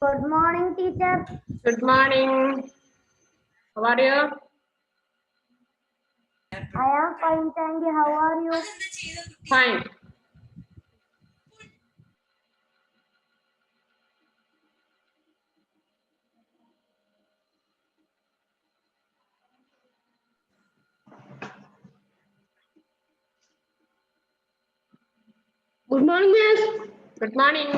Good morning, teacher. Good morning. How are you? I am fine, thank you. How are you? Fine. Good morning, miss. Good morning.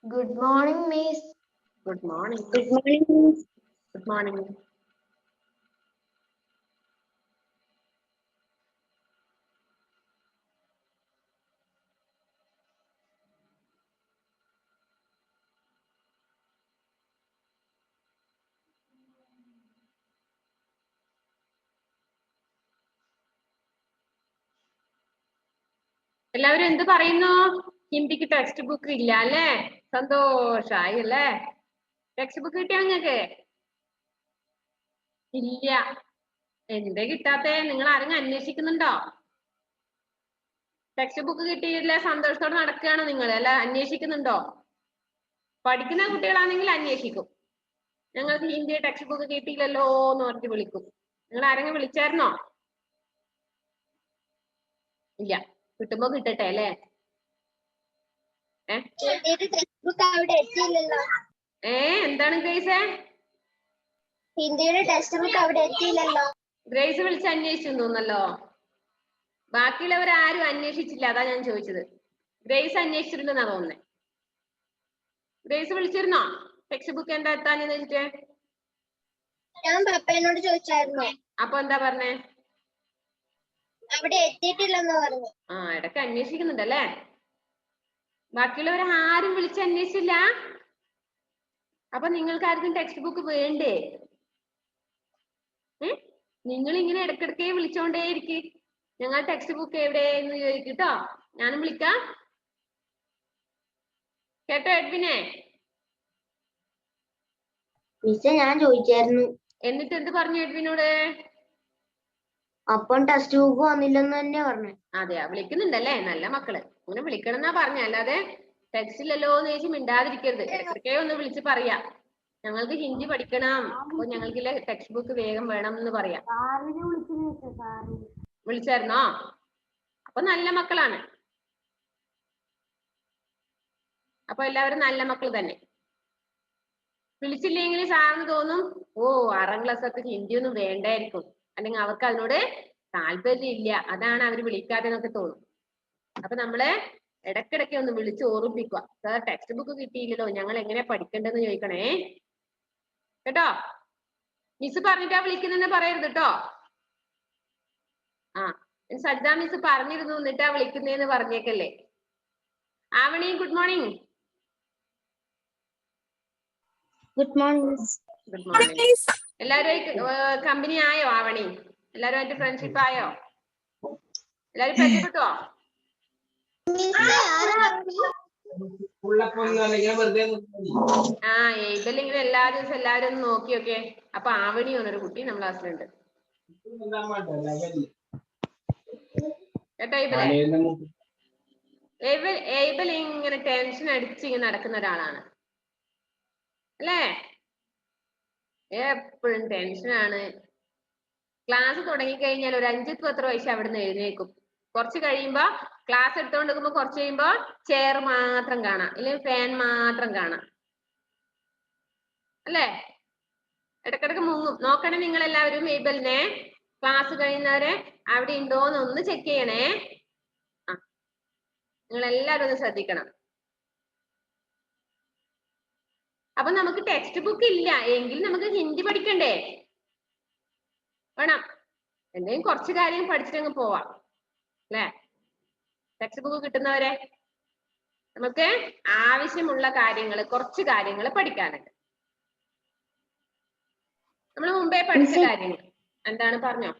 Good morning, miss. Good morning. Good morning, miss. Good morning. എല്ലാവരും എന്ത് പറയുന്നു? ഹിന്ദിക്ക് text book ഇല്ല അല്ലേ? സന്തോഷായി അല്ലേ? Text book കിട്ടിയോ നിങ്ങൾക്ക്? ഇല്ല. എന്തേ കിട്ടാത്തെ? നിങ്ങൾ ആരെങ്കിലും അന്വേഷിക്കുന്നുണ്ടോ? ടെക്സ്റ്റ് ബുക്ക് കിട്ടിയില്ല സന്തോഷത്തോടെ നടക്കുകയാണോ നിങ്ങൾ? അല്ല അന്വേഷിക്കുന്നുണ്ടോ? പഠിക്കുന്ന കുട്ടികളാണെങ്കിൽ അന്വേഷിക്കും. ഞങ്ങൾക്ക് ഹിന്ദി ടെക്സ്റ്റ് ബുക്ക് കിട്ടിയില്ലല്ലോ എന്ന് പറഞ്ഞിട്ട് വിളിക്കും. നിങ്ങൾ ആരെങ്കിലും വിളിച്ചായിരുന്നോ? ഇല്ല. കിട്ടുമ്പോ കിട്ടട്ടെ അല്ലേ? എന്താണ് ഗ്രേസേ? ഹിന്ദിയുടെ ടെക്സ്റ്റ് ബുക്ക് അവിടെ എത്തിയില്ലല്ലോ. ഗ്രേസ് വിളിച്ച് അന്വേഷിച്ചു തോന്നല്ലോ. ബാക്കിയുള്ളവർ ആരും അന്വേഷിച്ചില്ല, അതാ ഞാൻ ചോദിച്ചത്. ഗ്രേസ് അന്വേഷിച്ചിട്ടുണ്ടെന്നാ തോന്നുന്നേ. ഗ്രേസ് വിളിച്ചിരുന്നോ ടെക്സ്റ്റ് ബുക്ക് എന്താ എത്താനെന്ന് വെച്ചിട്ട്? ഞാൻ പപ്പേനോട് ചോദിച്ചായിരുന്നു. അപ്പൊ എന്താ പറഞ്ഞേ? അവിടെ എത്തിയിട്ടില്ലെന്ന് പറഞ്ഞു. ഇടയ്ക്ക് അന്വേഷിക്കുന്നുണ്ടല്ലേ? ബാക്കിയുള്ളവർ ആരും വിളിച്ച് അന്വേഷിച്ചില്ല. അപ്പൊ നിങ്ങൾക്ക് ആർക്കും ടെക്സ്റ്റ് ബുക്ക് വേണ്ടേ? നിങ്ങൾ ഇങ്ങനെ ഇടക്കിടക്കേ വിളിച്ചോണ്ടേയിരിക്കും. ഞങ്ങൾ ടെക്സ്റ്റ് ബുക്ക് എവിടെയെന്ന് ചോദിക്കട്ടോ. ഞാനും വിളിക്കാം കേട്ടോ എഡ്വിനെ. മിസ്സേ ഞാൻ ചോദിച്ചായിരുന്നു. എന്നിട്ട് എന്ത് പറഞ്ഞു എഡ്വിനോട്? അപ്പം ടെക്സ്റ്റ് ബുക്ക് വന്നില്ലെന്ന് തന്നെ പറഞ്ഞു. അതെയാ, വിളിക്കുന്നുണ്ടല്ലേ? നല്ല മക്കള്. അങ്ങനെ വിളിക്കണം എന്നാ പറഞ്ഞ, അല്ലാതെ ടെക്സ്റ്റ് ഇല്ലല്ലോ എന്ന് ചോദിച്ച് മിണ്ടാതിരിക്കരുത്. ഇടയ്ക്കിടയ്ക്കേ ഒന്ന് വിളിച്ച് പറയാ, ഞങ്ങൾക്ക് ഹിന്ദി പഠിക്കണം, അപ്പൊ ഞങ്ങൾക്കില്ല ടെക്സ്റ്റ് ബുക്ക് വേഗം വേണം എന്ന് പറയാം. വിളിച്ചായിരുന്നോ? അപ്പൊ നല്ല മക്കളാണ്. അപ്പൊ എല്ലാവരും നല്ല മക്കൾ തന്നെ. വിളിച്ചില്ലെങ്കിൽ സാറിന് തോന്നും, ഓ 6ാം ക്ലാസ്സൊക്കെ ഹിന്ദി ഒന്നും വേണ്ടായിരിക്കും, അല്ലെങ്കിൽ അവർക്ക് അതിനോട് താല്പര്യം ഇല്ല, അതാണ് അവർ വിളിക്കാതെ എന്നൊക്കെ തോന്നും. അപ്പൊ നമ്മള് ഇടയ്ക്കിടയ്ക്ക് ഒന്ന് വിളിച്ച് ഓർമ്മിപ്പിക്കുക, സാർ ടെക്സ്റ്റ് ബുക്ക് കിട്ടിയില്ലല്ലോ, ഞങ്ങൾ എങ്ങനെ പഠിക്കേണ്ടതെന്ന് ചോദിക്കണേ കേട്ടോ. മിസ് പറഞ്ഞിട്ടാ വിളിക്കുന്നെന്ന് പറയരുത് കേട്ടോ. സജ്ജ മിസ് പറഞ്ഞിരുന്നു എന്നിട്ടാ വിളിക്കുന്നേന്ന് പറഞ്ഞേക്കല്ലേ. Avani good morning. Good morning. Good morning. എല്ലാരും കമ്പനി ആയോ ആവണി? എല്ലാരുമായിട്ട് ഫ്രണ്ട്ഷിപ്പ് ആയോ? എല്ലാരും പരിചയപ്പെട്ടോ? ഇതല്ലെങ്കിൽ എല്ലാ ദിവസവും എല്ലാരും ഒന്ന് നോക്കിയൊക്കെ. അപ്പൊ ആവണി എന്നൊരു കുട്ടി നമ്മുടെ ക്ലാസ്സിലുണ്ട് കേട്ടോ. ഏബൽ ഇങ്ങനെ ടെൻഷൻ അടിച്ച് ഇങ്ങനെ നടക്കുന്ന ഒരാളാണ് അല്ലേ? എപ്പോഴും ടെൻഷനാണ്. ക്ലാസ് തുടങ്ങിക്കഴിഞ്ഞാൽ ഒരു 5-10 വയസ്സ് അവിടുന്ന് എഴുന്നേക്കും. കുറച്ച് കഴിയുമ്പോ ക്ലാസ് എടുത്തോണ്ട് നിൽക്കുമ്പോ കുറച്ച് കഴിയുമ്പോ ചെയർ മാത്രം കാണാം, അല്ലെങ്കിൽ ഫാൻ മാത്രം കാണാം അല്ലേ? ഇടക്കിടക്ക് മുങ്ങും. നോക്കണേ നിങ്ങൾ എല്ലാവരും ഏബലിനെ. ക്ലാസ് കഴിയുന്നവരെ അവിടെ ഉണ്ടോന്ന് ഒന്ന് ചെക്ക് ചെയ്യണേ. നിങ്ങൾ എല്ലാവരും ഒന്ന് ശ്രദ്ധിക്കണം. അപ്പൊ നമുക്ക് ടെക്സ്റ്റ് ബുക്ക് ഇല്ല എങ്കിൽ നമുക്ക് ഹിന്ദി പഠിക്കണ്ടേ? വേണം. എന്തെങ്കിലും കുറച്ച് കാര്യം പഠിച്ചിട്ടങ്ങ് പോവാം അല്ലേ? ടെക്സ്റ്റ് ബുക്ക് കിട്ടുന്നവരെ നമുക്ക് ആവശ്യമുള്ള കാര്യങ്ങൾ, കുറച്ച് കാര്യങ്ങൾ പഠിക്കാനുണ്ട്. നമ്മൾ മുമ്പേ പഠിച്ച കാര്യങ്ങൾ എന്താണ് പറഞ്ഞോ?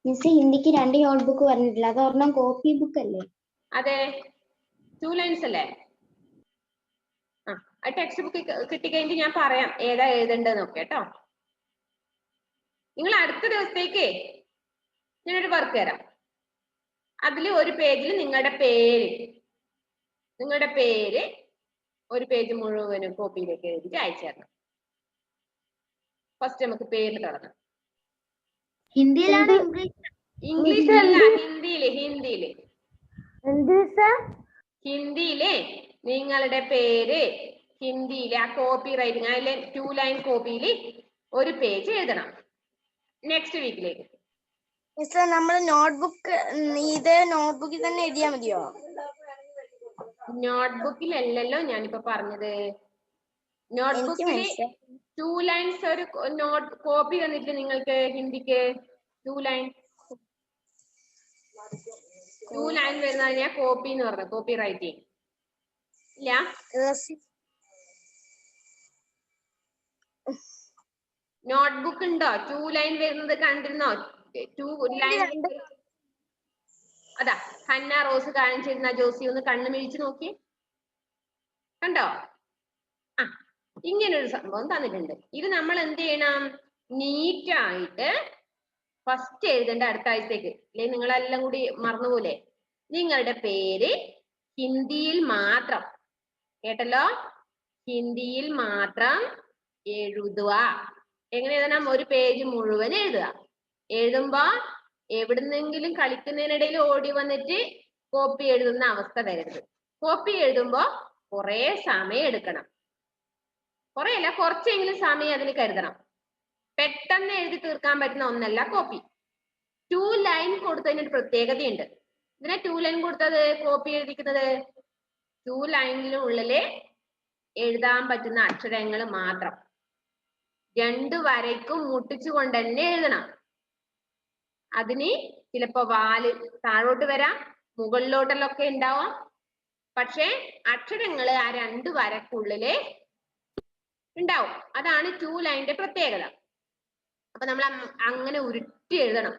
മിസ് ഹിന്ദിക്ക് 2 നോട്ട് ബുക്ക് പറഞ്ഞിട്ടില്ല, അത് ഒരെണ്ണം കോപ്പി ബുക്ക് അല്ലേ? അതെ, 2 ലൈൻസ് അല്ലേ? ആ ടെക്സ്റ്റ് ബുക്ക് കിട്ടിക്കഴിഞ്ഞിട്ട് ഞാൻ പറയാം ഏതാ എഴുതേണ്ടതെന്നൊക്കെ കേട്ടോ. നിങ്ങൾ അടുത്ത ദിവസത്തേക്ക് ഞാനൊരു വർക്ക് തരാം. അതിൽ ഒരു പേജിൽ നിങ്ങളുടെ പേര് നിങ്ങളുടെ പേര് ഒരു പേജ് മുഴുവനും കോപ്പിയിലേക്ക് എഴുതിട്ട് അയച്ചു തരണം. ഫസ്റ്റ് നമുക്ക് പേര് തുടങ്ങാം. ഹിന്ദിയിലാണ് ഇംഗ്ലീഷിലല്ല, ഹിന്ദിയില് ഹിന്ദിയിലെ നിങ്ങളുടെ പേര് ഹിന്ദിയിലെ ആ കോപ്പി റൈറ്റിംഗ് അതിലെ 2 ലൈൻ കോപ്പിയിൽ ഒരു പേജ് എഴുതണം. നെക്സ്റ്റ് വീക്കിലേക്ക് നമ്മൾ നോട്ട്ബുക്ക് ഇതേ നോട്ട്ബുക്കിൽ തന്നെ എഴുതിയാൽ മതിയോ? നോട്ട്ബുക്കിലല്ലല്ലോ ഞാനിപ്പോ പറഞ്ഞത്. നോട്ട്ബുക്കിൽ 2 ലൈൻസ് ഒരു നോട്ട് കോപ്പി തന്നിട്ട് നിങ്ങൾക്ക് ഹിന്ദിക്ക് 2 ലൈൻ വരുന്നതാണ് ഞാൻ കോപ്പി എന്ന് പറഞ്ഞത്. കോപ്പി റൈറ്റിംഗ് ഇല്ല. നോട്ട്ബുക്ക് ഉണ്ടോ 2 ലൈൻ വരുന്നത്? കണ്ടിരുന്നോ? 2 ലൈൻ അതാ ഹന്ന റോസ് കാണിച്ചിരുന്ന. ജോസി ഒന്ന് കണ്ണ് മിഴിച്ച് നോക്കി, കണ്ടോ? ആ, ഇങ്ങനൊരു സംഭവം തന്നിട്ടുണ്ട്. ഇത് നമ്മൾ എന്ത് ചെയ്യണം? നീറ്റായിട്ട് ഫസ്റ്റ് എഴുതേണ്ട അടുത്ത ആഴ്ചത്തേക്ക്. അല്ലെ നിങ്ങളെല്ലാം കൂടി മറന്നുപോലെ. നിങ്ങളുടെ പേര് ഹിന്ദിയിൽ മാത്രം, കേട്ടല്ലോ, ഹിന്ദിയിൽ മാത്രം എഴുതുക. എങ്ങനെ എഴുതണം? ഒരു പേജ് മുഴുവൻ എഴുതുക. എഴുതുമ്പോ എവിടുന്നെങ്കിലും കളിക്കുന്നതിനിടയിൽ ഓടി വന്നിട്ട് കോപ്പി എഴുതുന്ന അവസ്ഥ വരരുത്. കോപ്പി എഴുതുമ്പോ കുറെ സമയം എടുക്കണം. കുറെ അല്ല, കുറച്ചെങ്കിലും സമയം അതിന് കരുതണം. പെട്ടെന്ന് എഴുതി തീർക്കാൻ പറ്റുന്ന ഒന്നല്ല കോപ്പി. 2 ലൈൻ കൊടുത്തതിന് ഒരു പ്രത്യേകതയുണ്ട്. ഇതിനെ 2 ലൈൻ കൊടുത്തത് കോപ്പി എഴുതിക്കുന്നത് 2 ലൈനിനുള്ളില് എഴുതാൻ പറ്റുന്ന അക്ഷരങ്ങൾ മാത്രം. 2 വരയ്ക്കും മുട്ടിച്ചുകൊണ്ട് തന്നെ എഴുതണം. അതിന് ചിലപ്പോ വാല് താഴോട്ട് വരാം, മുകളിലോട്ടെല്ലൊക്കെ ഉണ്ടാവാം. പക്ഷെ അക്ഷരങ്ങള് ആ 2 വരക്കുള്ളില് ഉണ്ടാവും. അതാണ് 2 ലൈനിന്റെ പ്രത്യേകത. അപ്പൊ നമ്മൾ അങ്ങനെ ഉരുട്ടി എഴുതണം.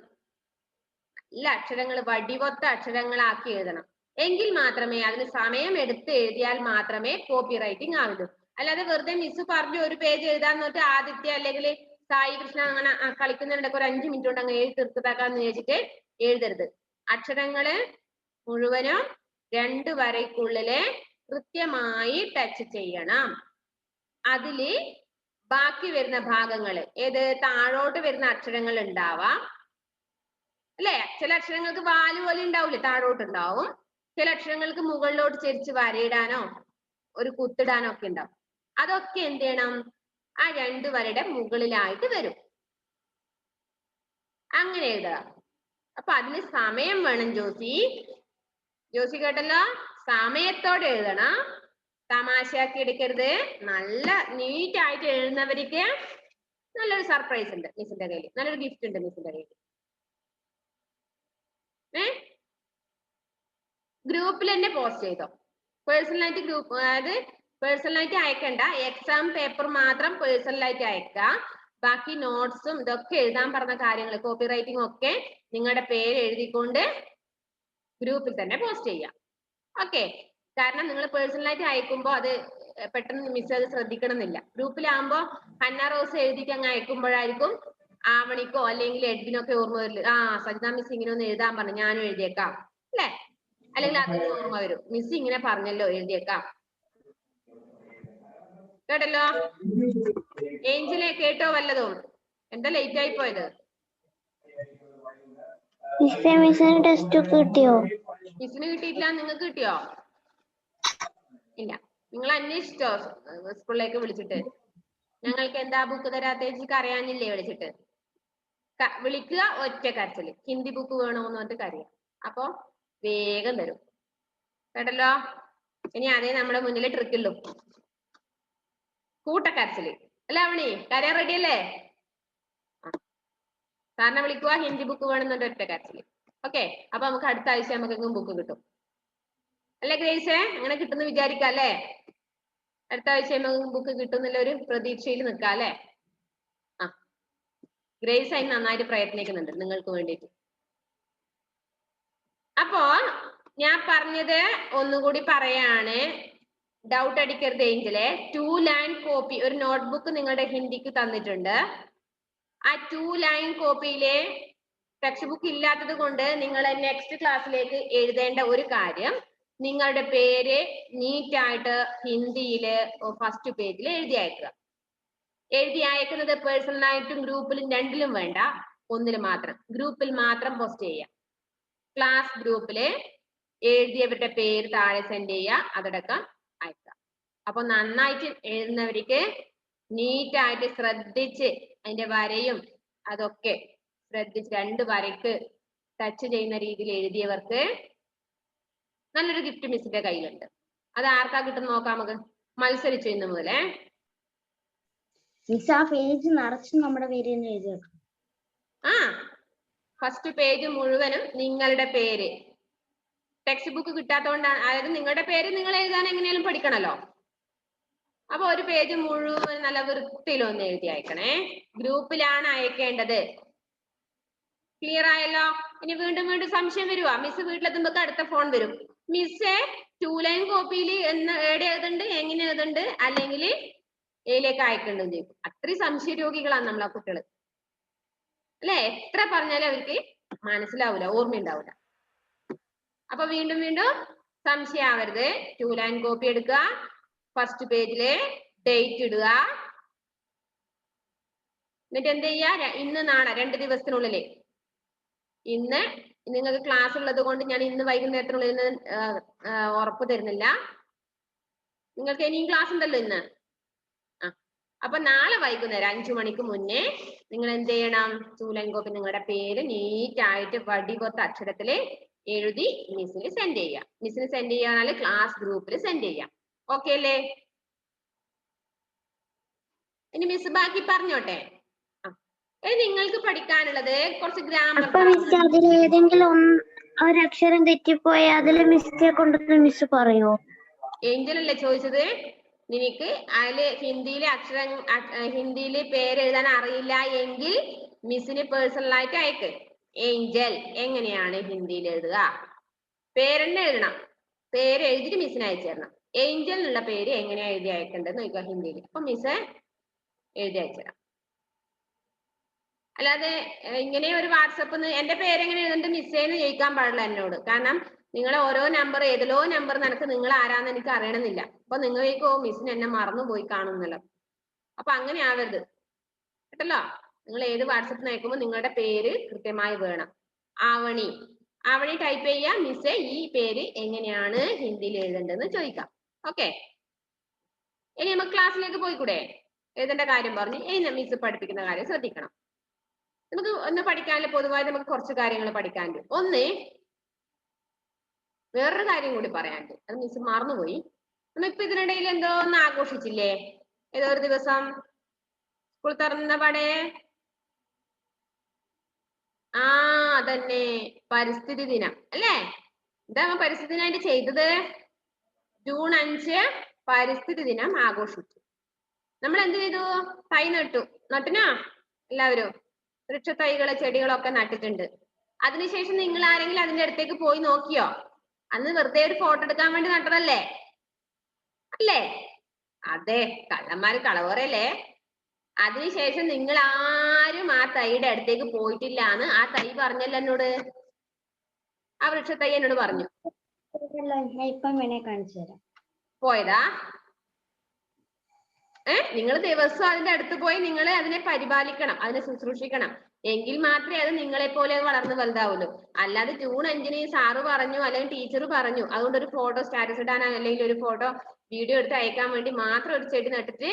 നല്ല അക്ഷരങ്ങൾ, വടിവൊത്ത അക്ഷരങ്ങളാക്കി എഴുതണം. എങ്കിൽ മാത്രമേ, അതിന് സമയം എടുത്ത് എഴുതിയാൽ മാത്രമേ കോപ്പി റൈറ്റിംഗ് ആവുള്ളൂ. അല്ലാതെ വെറുതെ മിസ് പറഞ്ഞു ഒരു പേജ് എഴുതാന്ന് പറഞ്ഞിട്ട് ആദിത്യ അല്ലെങ്കിൽ സായി കൃഷ്ണ അങ്ങനെ കളിക്കുന്നതിനിടയ്ക്ക് ഒരു 5 മിനിറ്റ് കൊണ്ട് അങ്ങനെ എഴുതി തീർത്തതാക്കാന്ന് വിചാരിച്ചിട്ട് എഴുതരുത്. അക്ഷരങ്ങള് മുഴുവനും 2 വരയ്ക്കുള്ളില് കൃത്യമായി ടച്ച് ചെയ്യണം. അതില് ബാക്കി വരുന്ന ഭാഗങ്ങള് ഏത് താഴോട്ട് വരുന്ന അക്ഷരങ്ങൾ ഉണ്ടാവാം അല്ലെ. ചില അക്ഷരങ്ങൾക്ക് വാല് പോലെ ഉണ്ടാവില്ലേ, താഴോട്ട് ഉണ്ടാവും. ചില അക്ഷരങ്ങൾക്ക് മുകളിലോട്ട് ചെരിച്ച് വരയിടാനോ ഒരു കുത്തിടാനോ ഒക്കെ ഉണ്ടാവും. അതൊക്കെ എന്ത് ചെയ്യണം? ആ 2 വരയുടെ മുകളിലായിട്ട് വരും. അങ്ങനെ എഴുതുക. അപ്പൊ അതിന് സമയം വേണം ജോസി. ജോസി കേട്ടല്ലോ? സമയത്തോടെ എഴുതണം. തമാശയാക്കി എടുക്കരുത്. നല്ല നീറ്റായിട്ട് എഴുതുന്നവർക്ക് നല്ലൊരു സർപ്രൈസ് ഉണ്ട് മിസ്സിന്റെ കയ്യിൽ, നല്ലൊരു ഗിഫ്റ്റ് ഉണ്ട് മിസ്സിന്റെ കയ്യിൽ. ഗ്രൂപ്പിൽ തന്നെ പോസ്റ്റ് ചെയ്തോ. പേഴ്സണലായിട്ട് ഗ്രൂപ്പ്, അതായത് പേഴ്സണലായിട്ട് അയക്കണ്ട, എക്സാം പേപ്പർ മാത്രം പേഴ്സണലായിട്ട് അയക്കുക. ബാക്കി നോട്ട്സും ഇതൊക്കെ എഴുതാൻ പറഞ്ഞ കാര്യങ്ങൾ, കോപ്പി റൈറ്റിംഗ് ഒക്കെ നിങ്ങളുടെ പേര് എഴുതിക്കൊണ്ട് ഗ്രൂപ്പിൽ തന്നെ പോസ്റ്റ് ചെയ്യാം. ഓക്കെ. കാരണം നിങ്ങൾ പേഴ്സണലായിട്ട് അയക്കുമ്പോൾ അത് പെട്ടെന്ന് മിസ് അത് ശ്രദ്ധിക്കണമെന്നില്ല. ഗ്രൂപ്പിലാകുമ്പോ ഹന്ന റോസ് എഴുതിയിട്ട് അങ്ങ് അയക്കുമ്പോഴായിരിക്കും ആവണിക്കോ അല്ലെങ്കിൽ എഡ്വിനൊക്കെ ഓർമ്മ വരില്ല. ആ, സജിത മിസ് ഇങ്ങനെ ഒന്ന് എഴുതാൻ പറഞ്ഞു, ഞാനും എഴുതിയേക്കാം അല്ലെ. അല്ലെങ്കിൽ അതിന് ഓർമ്മ വരും, മിസ് ഇങ്ങനെ പറഞ്ഞല്ലോ, എഴുതിയേക്കാം. കേട്ടല്ലോ? ഏഞ്ചലെ കേട്ടോ വല്ലതും? എന്താ ലേറ്റ് ആയി പോയത്? മിസ്സിന് കിട്ടിയിട്ടില്ല. നിങ്ങൾക്ക് കിട്ടിയോ? ഇല്ല. നിങ്ങൾ അന്വേഷിച്ചോ സ്കൂളിലേക്ക് വിളിച്ചിട്ട്? ഞങ്ങൾക്ക് എന്താ ബുക്ക് തരാത്തേക്ക് അറിയാനില്ലേ വിളിച്ചിട്ട്? വിളിക്കുക, ഒറ്റ കരച്ചില്, ഹിന്ദി ബുക്ക് വേണോന്ന് പറഞ്ഞിട്ട് കരയാം. അപ്പൊ വേഗം തരും. കേട്ടല്ലോ? ഇനി അതേ നമ്മുടെ മുന്നിൽ ട്രിക്കുള്ളൂ, കൂട്ടക്കരച്ചില്. അല്ല അവണി, കരയാൻ റെഡി അല്ലേ? സാറിനെ വിളിക്കുക, ഹിന്ദി ബുക്ക് വേണമെന്നുണ്ട്, ഒറ്റ കരച്ചില്. ഓക്കെ. അപ്പൊ നമുക്ക് അടുത്ത ആഴ്ച നമുക്ക് ബുക്ക് കിട്ടും അല്ലെ ഗ്രേസേ? അങ്ങനെ കിട്ടുന്ന വിചാരിക്കാം അല്ലെ? അടുത്ത ആഴ്ച നമുക്ക് ബുക്ക് കിട്ടുന്നില്ല ഒരു പ്രതീക്ഷയിൽ നിൽക്കാം അല്ലെ? ആ, ഗ്രേസ് അതിന് നന്നായിട്ട് പ്രയത്നിക്കുന്നുണ്ട് നിങ്ങൾക്ക് വേണ്ടിയിട്ട്. അപ്പോ ഞാൻ പറഞ്ഞത് ഒന്നുകൂടി പറയാണ്, ഡൗട്ട് അടിക്കരുത് എങ്കില്. 2 ലൈൻ കോപ്പി ഒരു നോട്ട്ബുക്ക് നിങ്ങളുടെ ഹിന്ദിക്ക് തന്നിട്ടുണ്ട്. ആ 2 ലൈൻ കോപ്പിയിലെ ടെക്സ്റ്റ് ബുക്ക് ഇല്ലാത്തത് കൊണ്ട് നിങ്ങൾ നെക്സ്റ്റ് ക്ലാസ്സിലേക്ക് എഴുതേണ്ട ഒരു കാര്യം, നിങ്ങളുടെ പേര് നീറ്റായിട്ട് ഹിന്ദിയില് ഫസ്റ്റ് പേജിൽ എഴുതി അയക്കുക. എഴുതി അയക്കുന്നത് പേഴ്സണലായിട്ടും ഗ്രൂപ്പിലും രണ്ടിലും വേണ്ട, ഒന്നിൽ മാത്രം. ഗ്രൂപ്പിൽ മാത്രം പോസ്റ്റ് ചെയ്യുക. ക്ലാസ് ഗ്രൂപ്പില് എഴുതിയവരുടെ പേര് താഴെ സെൻഡ് ചെയ്യുക, അതടക്കം അയക്കുക. അപ്പൊ നന്നായിട്ട് എഴുതുന്നവർക്ക് നീറ്റായിട്ട് ശ്രദ്ധിച്ച് അതിന്റെ വരയും അതൊക്കെ ശ്രദ്ധിച്ച് 2 വരയ്ക്ക് ടച്ച് ചെയ്യുന്ന രീതിയിൽ എഴുതിയവർക്ക് നല്ലൊരു ഗിഫ്റ്റ് മിസ്സിന്റെ കയ്യിലുണ്ട്. അത് ആർക്കാ കിട്ടുന്ന നോക്കാം നമുക്ക്. മത്സരിച്ചു ഇന്ന് മുതലേ. മിസ് ആ പേജ് നിറച്ച് നമ്മുടെ പേര് തന്നെ എഴുതി വെക്കണം. ആ ഫസ്റ്റ് പേജ് മുഴുവനും നിങ്ങളുടെ പേര്. ടെക്സ്റ്റ് ബുക്ക് കിട്ടാത്തതുകൊണ്ടാണ്, അതായത് നിങ്ങളുടെ പേര് നിങ്ങൾ എഴുതാൻ എങ്ങനെയാലും പഠിക്കണല്ലോ. അപ്പൊ ഒരു പേജ് മുഴുവൻ നല്ല വൃത്തിയിലൊന്ന് എഴുതി അയക്കണേ. ഗ്രൂപ്പിലാണ് അയക്കേണ്ടത്. ക്ലിയർ ആയല്ലോ? ഇനി വീണ്ടും വീണ്ടും സംശയം വരുവാ. മിസ് വീട്ടിലെത്തുമ്പോ അടുത്ത ഫോൺ വരും. മിസ്സേ 2 ലൈൻ കോപ്പിയിൽ എവിടെ എഴുതുന്നുണ്ട്, എങ്ങനെ എഴുതുന്നുണ്ട്, അല്ലെങ്കിൽ എയിലേക്ക് അയക്കണ്ടെന്ന് ചോദിക്കും. അത്രയും സംശയ രോഗികളാണ് നമ്മളെ കുട്ടികള് അല്ലെ? എത്ര പറഞ്ഞാലും അവർക്ക് മനസ്സിലാവൂല, ഓർമ്മയുണ്ടാവൂല. അപ്പൊ വീണ്ടും വീണ്ടും സംശയമാവരുത്. 2 ലൈൻ കോപ്പി എടുക്കുക, ഫസ്റ്റ് പേജില് ഡേറ്റ് ഇടുക, എന്നിട്ട് എന്ത് ചെയ്യാ, ഇന്ന് നാളെ 2 ദിവസത്തിനുള്ളില്. ഇന്ന് നിങ്ങൾക്ക് ക്ലാസ് ഉള്ളത് കൊണ്ട് ഞാൻ ഇന്ന് വൈകുന്നേരത്തിനുള്ളിൽ ഉറപ്പ് തരുന്നില്ല. നിങ്ങൾക്ക് ഇനിയും ക്ലാസ് ഉണ്ടല്ലോ ഇന്ന്. അപ്പൊ നാളെ വൈകുന്നേരം 5 മണിക്ക് മുന്നേ നിങ്ങൾ എന്ത് ചെയ്യണം, 2 ലൈൻ കോപ്പി നിങ്ങളുടെ പേര് നീറ്റായിട്ട് വടികൊത്ത അക്ഷരത്തില് എഴുതി മിസ്സിന് സെൻഡ് ചെയ്യാം. മിസ്സിന് സെൻഡ് ചെയ്യാനാല് ക്ലാസ് ഗ്രൂപ്പിൽ സെൻഡ് ചെയ്യാം. ഓക്കെ അല്ലേ? ഇനി മിസ് ബാക്കി പറഞ്ഞോട്ടെ. നിങ്ങൾക്ക് പഠിക്കാനുള്ളത് കുറച്ച് ഗ്രാമർ. അതിലേതെങ്കിലും ഒരക്ഷരം തെറ്റിപ്പോയാൽ അതില് മിസ്റ്റേക്ക് ഉണ്ടെന്ന് മിസ് പറയോ? ഏഞ്ചൽ അല്ലേ ചോദിച്ചത്? നിനക്ക് അതില് ഹിന്ദിയില് പേര് എഴുതാൻ അറിയില്ല എങ്കിൽ മിസ്സിന് പേഴ്സണലായിട്ട് അയക്ക്. ഏഞ്ചൽ എങ്ങനെയാണ് ഹിന്ദിയിൽ എഴുതുക? പേരെന്നെ എഴുതണം. പേര് എഴുതിട്ട് മിസ്സിന് അയച്ചു തരണം. ഏഞ്ചൽ എന്നുള്ള പേര് എങ്ങനെയാ എഴുതി അയക്കേണ്ടതെന്ന് ചോദിക്കുക ഹിന്ദിയിൽ. അപ്പൊ മിസ് എഴുതി അയച്ചുതരാം. അല്ലാതെ ഇങ്ങനെ ഒരു വാട്സപ്പ് എന്റെ പേര് എങ്ങനെ എഴുതുന്നുണ്ട് മിസ്സേന്ന് ചോദിക്കാൻ പാടില്ല എന്നോട്. കാരണം നിങ്ങളെ ഓരോ നമ്പർ ഏതിലോ നമ്പർ നിനക്ക് നിങ്ങൾ ആരാന്ന് എനിക്ക് അറിയണമെന്നില്ല. അപ്പൊ നിങ്ങൾക്ക് മിസ്സിന് എന്നെ മറന്നു പോയി കാണുന്നല്ലോ. അപ്പൊ അങ്ങനെ ആവരുത് കേട്ടല്ലോ. നിങ്ങൾ ഏത് വാട്സപ്പ് അയക്കുമ്പോൾ നിങ്ങളുടെ പേര് കൃത്യമായി വേണം. ആവണി ആവണി ടൈപ്പ് ചെയ്യാ, മിസ്സേ ഈ പേര് എങ്ങനെയാണ് ഹിന്ദിയിൽ എഴുതേണ്ടതെന്ന് ചോദിക്കാം. ഓക്കെ, ഇനി നമുക്ക് ക്ലാസ്സിലേക്ക് പോയിക്കൂടെ? എഴുതേണ്ട കാര്യം പറഞ്ഞു. ഇനി മിസ് പഠിപ്പിക്കുന്ന കാര്യം ശ്രദ്ധിക്കണം. നമുക്ക് ഒന്ന് പഠിക്കാനില്ല, പൊതുവായി നമുക്ക് കുറച്ച് കാര്യങ്ങൾ പഠിക്കാനുണ്ട്. ഒന്ന് വേറൊരു കാര്യം കൂടി പറയാനുണ്ട്, അത് മിസ് മറന്നുപോയി. നമ്മളിപ്പോ ഇതിനിടയിൽ എന്തോ ഒന്ന് ആഘോഷിച്ചില്ലേ? ഏതോ ഒരു ദിവസം സ്കൂൾ തുറന്ന പാടെ അതന്നെ പരിസ്ഥിതി ദിനം അല്ലേ? എന്താ പരിസ്ഥിതി ദിനമായിട്ട് ചെയ്തത്? ജൂൺ 5 പരിസ്ഥിതി ദിനം ആഘോഷിച്ചു. നമ്മൾ എന്ത് ചെയ്തു? തൈ നട്ടു. നട്ടിനാ എല്ലാവരും? വൃക്ഷത്തൈകള് ചെടികളൊക്കെ നട്ടിട്ടുണ്ട്. അതിനുശേഷം നിങ്ങൾ ആരെങ്കിലും അതിന്റെ അടുത്തേക്ക് പോയി നോക്കിയോ? അന്ന് വെറുതെ ഒരു ഫോട്ടോ എടുക്കാൻ വേണ്ടി നട്ടതല്ലേ അല്ലേ? അതെ, കള്ളന്മാര് കളവറയല്ലേ. അതിനുശേഷം നിങ്ങൾ ആരും ആ തൈയുടെ അടുത്തേക്ക് പോയിട്ടില്ല എന്ന് ആ തൈ പറഞ്ഞല്ലോ എന്നോട്. ആ വൃക്ഷത്തൈ എന്നോട് പറഞ്ഞു. ഇപ്പം വേണേ കാണിച്ചു തരാം. പോയതാ? നിങ്ങൾ ദിവസം അതിന്റെ അടുത്ത് പോയി നിങ്ങൾ അതിനെ പരിപാലിക്കണം, അതിനെ ശുശ്രൂഷിക്കണം. എങ്കിൽ മാത്രമേ അത് നിങ്ങളെ പോലെ വളർന്ന് വലുതാവുള്ളൂ. അല്ലാതെ ജൂൺ 5 സാറ് പറഞ്ഞു അല്ലെങ്കിൽ ടീച്ചർ പറഞ്ഞു അതുകൊണ്ട് ഒരു ഫോട്ടോ സ്റ്റാറ്റസ് ഇടാൻ അല്ലെങ്കിൽ ഒരു ഫോട്ടോ വീഡിയോ എടുത്ത് അയക്കാൻ വേണ്ടി മാത്രം ഒരു ചെടി നട്ടിട്ട്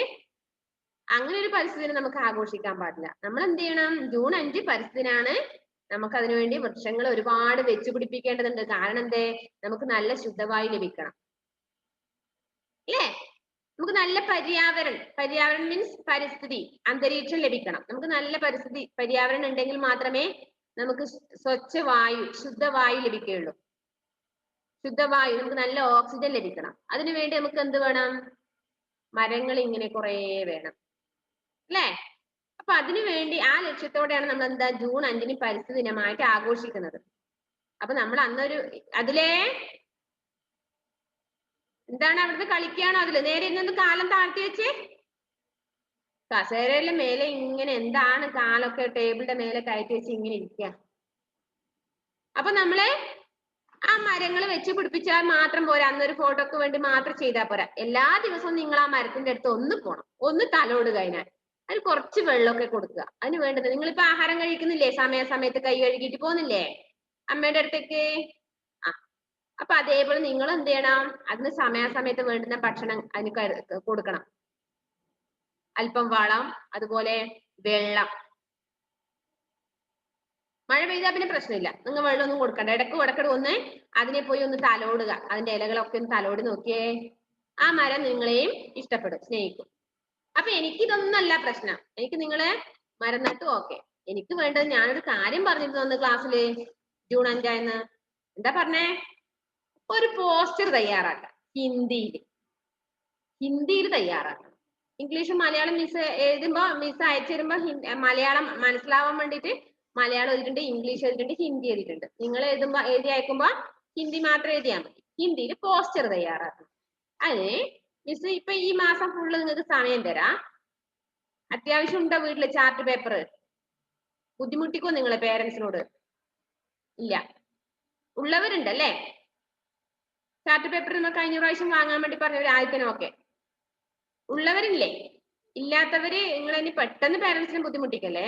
അങ്ങനെ ഒരു പരിസ്ഥിതി നമുക്ക് ആഘോഷിക്കാൻ പാടില്ല. നമ്മൾ എന്ത് ചെയ്യണം? ജൂൺ 5 പരിസ്ഥിതി ദിനാണ്. നമുക്ക് അതിനുവേണ്ടി വൃക്ഷങ്ങൾ ഒരുപാട് വെച്ചുപിടിപ്പിക്കേണ്ടതുണ്ട്. കാരണം എന്തേ? നമുക്ക് നല്ല ശുദ്ധവായു ലഭിക്കണം അല്ലേ? നമുക്ക് നല്ല പര്യാവരണം മീൻസ് പരിസ്ഥിതി അന്തരീക്ഷം ലഭിക്കണം. നമുക്ക് നല്ല പര്യാവരണം ഉണ്ടെങ്കിൽ മാത്രമേ നമുക്ക് സ്വച്ഛവായു ശുദ്ധവായു ലഭിക്കുകയുള്ളൂ. ശുദ്ധവായു, നമുക്ക് നല്ല ഓക്സിജൻ ലഭിക്കണം. അതിനുവേണ്ടി നമുക്ക് എന്ത് വേണം? മരങ്ങൾ ഇങ്ങനെ കുറെ വേണം അല്ലേ? അപ്പൊ അതിനുവേണ്ടി ആ ലക്ഷ്യത്തോടെയാണ് നമ്മൾ എന്താ ജൂൺ 5 പരിസ്ഥിതി ദിനമായിട്ട് ആഘോഷിക്കുന്നത്. അപ്പൊ നമ്മൾ അന്നൊരു അതിലേ എന്താണ് അവിടുന്ന് കളിക്കുകയാണോ? അതില് നേരെ ഇരുന്ന് കാലം താഴ്ത്തി വെച്ച് കസേരയിലെ മേലെ ഇങ്ങനെ എന്താണ് കാലൊക്കെ ടേബിളിന്റെ മേലെ കയറ്റി വെച്ച് ഇങ്ങനെ ഇരിക്കുക. അപ്പൊ നമ്മള് ആ മരങ്ങൾ വെച്ച് പിടിപ്പിച്ചാൽ മാത്രം പോരാ, അന്നൊരു ഫോട്ടോക്ക് വേണ്ടി മാത്രം ചെയ്താൽ പോരാ. എല്ലാ ദിവസവും നിങ്ങൾ ആ മരത്തിന്റെ അടുത്ത് ഒന്ന് പോണം, ഒന്ന് തലോട് കഴിഞ്ഞാൽ അതിന് കുറച്ച് വെള്ളമൊക്കെ കൊടുക്കുക. അതിന് വേണ്ടത് നിങ്ങളിപ്പോ ആഹാരം കഴിക്കുന്നില്ലേ, സമയത്ത് കൈ കഴുകിയിട്ട് പോകുന്നില്ലേ അമ്മയുടെ അടുത്തേക്ക്? ആ, അപ്പൊ അതേപോലെ നിങ്ങൾ എന്ത് ചെയ്യണം, അതിന് സമയാസമയത്ത് വേണ്ടുന്ന ഭക്ഷണം അതിന് കൊടുക്കണം. അല്പം വളം, അതുപോലെ വെള്ളം. മഴ പെയ്താൽ പിന്നെ പ്രശ്നമില്ല, നിങ്ങൾ വെള്ളമൊന്നും കൊടുക്കണ്ട. ഇടയ്ക്ക് ഒന്ന് അതിനെ പോയി ഒന്ന് തലോടുക, അതിന്റെ ഇലകളൊക്കെ ഒന്ന് തലോടി നോക്കിയേ, ആ മരം നിങ്ങളെയും ഇഷ്ടപ്പെടും, സ്നേഹിക്കും. അപ്പൊ എനിക്കിതൊന്നല്ല പ്രശ്നം, എനിക്ക് നിങ്ങളെ മരം നട്ടു ഓക്കെ. എനിക്ക് വേണ്ടത്, ഞാനൊരു കാര്യം പറഞ്ഞിരുന്നു അന്ന് ക്ലാസ്സില് ജൂൺ 5 എന്താ പറഞ്ഞേ, ഒരു പോസ്റ്റർ തയ്യാറാക്കാം. ഹിന്ദിയിൽ തയ്യാറാക്കണം. ഇംഗ്ലീഷും മലയാളം മിസ് എഴുതുമ്പോ മിസ് അയച്ചു തരുമ്പോ മലയാളം മനസ്സിലാവാൻ വേണ്ടിയിട്ട് മലയാളം എഴുതിയിട്ടുണ്ട്, ഇംഗ്ലീഷ് എഴുതിയിട്ടുണ്ട്, ഹിന്ദി എഴുതിയിട്ടുണ്ട്. നിങ്ങൾ എഴുതി അയക്കുമ്പോ ഹിന്ദി മാത്രം എഴുതിയാൽ മതി. ഹിന്ദിയിൽ പോസ്റ്റർ തയ്യാറാക്കണം. അതിന് മിസ് ഇപ്പൊ ഈ മാസം ഫുള്ള് നിങ്ങൾക്ക് സമയം തരാം. അത്യാവശ്യം ഉണ്ടോ വീട്ടില് ചാർട്ട് പേപ്പർ? ബുദ്ധിമുട്ടിക്കോ നിങ്ങളെ പേരൻസിനോട്? ഇല്ല, ഉള്ളവരുണ്ടല്ലേ. ചാർട്ട് പേപ്പർ നമ്മൾ കഴിഞ്ഞ പ്രാവശ്യം വാങ്ങാൻ വേണ്ടി പറഞ്ഞവർ ആദ്യത്തിനൊക്കെ ഉള്ളവരില്ലേ? ഇല്ലാത്തവര് നിങ്ങൾ ഇനി പെട്ടെന്ന് പേരൻസിനെ ബുദ്ധിമുട്ടിക്കല്ലേ.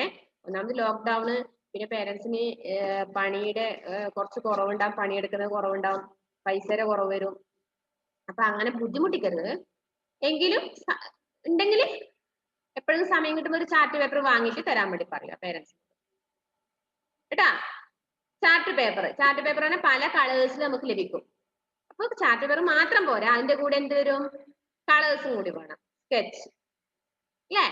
ഒന്നാമത് ലോക്ക്ഡൌണ്, പിന്നെ പേരൻസിന് പണിയുടെ കുറച്ച് കുറവുണ്ടാവും, പണിയെടുക്കുന്നത് കുറവുണ്ടാവും, പൈസയുടെ കുറവ് വരും. അപ്പൊ അങ്ങനെ ബുദ്ധിമുട്ടിക്കരുത്. എങ്കിലും ഉണ്ടെങ്കിൽ എപ്പോഴും സമയം കിട്ടുമ്പോൾ ഒരു ചാർട്ട് പേപ്പർ വാങ്ങിയിട്ട് തരാൻ വേണ്ടി പറയുക പേരൻസ് കേട്ടാ. ചാർട്ട് പേപ്പർ തന്നെ പല കളേഴ്സിൽ നമുക്ക് ലഭിക്കും. അപ്പൊ ചാർട്ട് പേപ്പർ മാത്രം പോരാ, അതിന്റെ കൂടെ എന്ത് വരും, കളേഴ്സും കൂടി വേണം. സ്കെച്ച് അല്ലേ?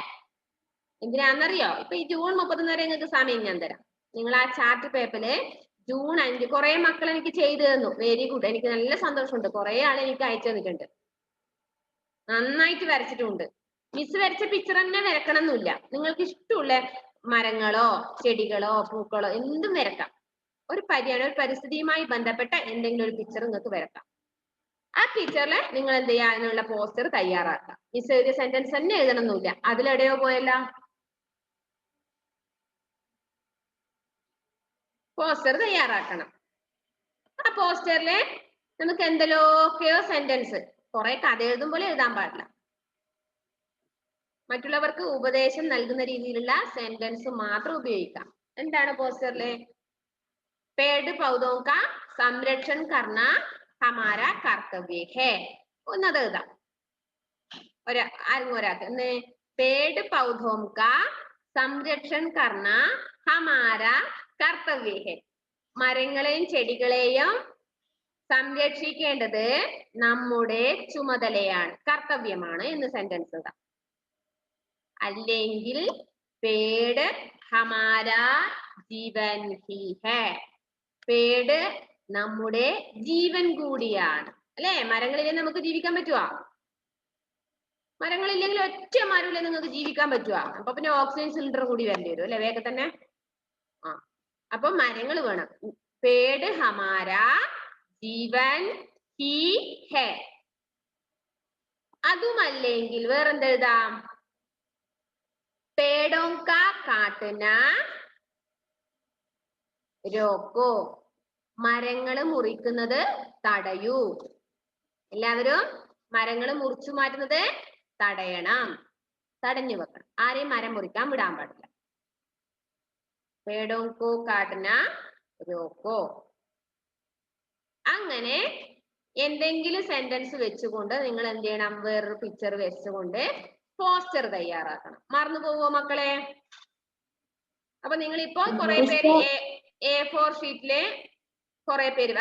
എന്തിനാന്നറിയോ, ഇപ്പൊ ഈ ജൂൺ 30 വരെ നിങ്ങൾക്ക് സമയം ഞാൻ തരാം. നിങ്ങൾ ആ ചാർട്ട് പേപ്പറില് ജൂൺ 5 കുറെ മക്കൾ എനിക്ക് ചെയ്തു തന്നു, വെരി ഗുഡ്, എനിക്ക് നല്ല സന്തോഷമുണ്ട്. കുറെ ആൾ എനിക്ക് അയച്ചു തന്നിട്ടുണ്ട്, നന്നായിട്ട് വരച്ചിട്ടുണ്ട്. മിസ് വരച്ച പിക്ചർ തന്നെ വരക്കണം എന്നില്ല, നിങ്ങൾക്ക് ഇഷ്ടമുള്ള മരങ്ങളോ ചെടികളോ പൂക്കളോ എന്തും വരക്കാം. ഒരു പരിസ്ഥിതിയുമായി ബന്ധപ്പെട്ട എന്തെങ്കിലും ഒരു പിക്ചർ നിങ്ങൾക്ക് വരക്കാം. ആ പിക്ചറിൽ നിങ്ങൾ എന്ത് ചെയ്യുക, അതിനുള്ള പോസ്റ്റർ തയ്യാറാക്കാം. മിസ് എഴുതിയ സെന്റൻസ് തന്നെ എഴുതണമെന്നില്ല, അതിലെവിടെയോ പോയല്ല. പോസ്റ്റർ തയ്യാറാക്കണം. ആ പോസ്റ്ററില് നമുക്ക് എന്തെങ്കിലുമൊക്കെയോ സെന്റൻസ്, കുറെ കഥ എഴുതും പോലെ എഴുതാൻ പാടില്ല, മറ്റുള്ളവർക്ക് ഉപദേശം നൽകുന്ന രീതിയിലുള്ള സെന്റൻസ് മാത്രം ഉപയോഗിക്കാം. എന്താണ് പോസ്റ്ററില്? पेड़ पौधों का संरक्षण करना हमारा कर्तव्य है. ഒന്നത് എഴുതാം. ഒരാൾക്ക് पेड़ पौधों का संरक्षण करना हमारा कर्तव्य है. മരങ്ങളെയും ചെടികളെയും സംരക്ഷിക്കേണ്ടത് നമ്മുടെ ചുമതലയാണ്, കർത്തവ്യമാണ് എന്ന് സെന്റൻസ് ഇടാം. അല്ലെങ്കിൽ पेड़ हमारा जीवन ही है. പേട് നമ്മുടെ ജീവൻ കൂടിയാണ് അല്ലെ. മരങ്ങളില്ലേ നമുക്ക് ജീവിക്കാൻ പറ്റുവാ? മരങ്ങളില്ലെങ്കിൽ ഒറ്റ മരമില്ലേ നിങ്ങൾക്ക് ജീവിക്കാൻ പറ്റുവാ? അപ്പൊ പിന്നെ ഓക്സിജൻ സിലിണ്ടർ കൂടി വരേണ്ടി വരും അല്ലെ വേഗം തന്നെ. ആ, അപ്പൊ മരങ്ങൾ വേണം. പേട് ഹമാരാ ജീവൻ ഹി ഹേ. അതുമല്ലെങ്കിൽ വേറെന്തെഴുതാം? पेड़ों का काटना रोको. മരങ്ങൾ മുറിക്കുന്നത് തടയൂ. എല്ലാവരും മരങ്ങൾ മുറിച്ചു മാറ്റുന്നത് തടയണം, തടഞ്ഞു വെക്കണം. ആരെയും മരം മുറിക്കാൻ വിടാൻ പാടില്ല. पेड़ों को काटना रोको. അങ്ങനെ എന്തെങ്കിലും സെന്റൻസ് വെച്ചുകൊണ്ട് നിങ്ങൾ എന്ത് ചെയ്യണം, വേറൊരു പിക്ചർ വെച്ചുകൊണ്ട് പോസ്റ്റർ തയ്യാറാക്കണം. മറന്നു പോവോ മക്കളെ? അപ്പൊ നിങ്ങളിപ്പോ കുറെ പേര് A4 ഷീറ്റില് കുറെ പേര്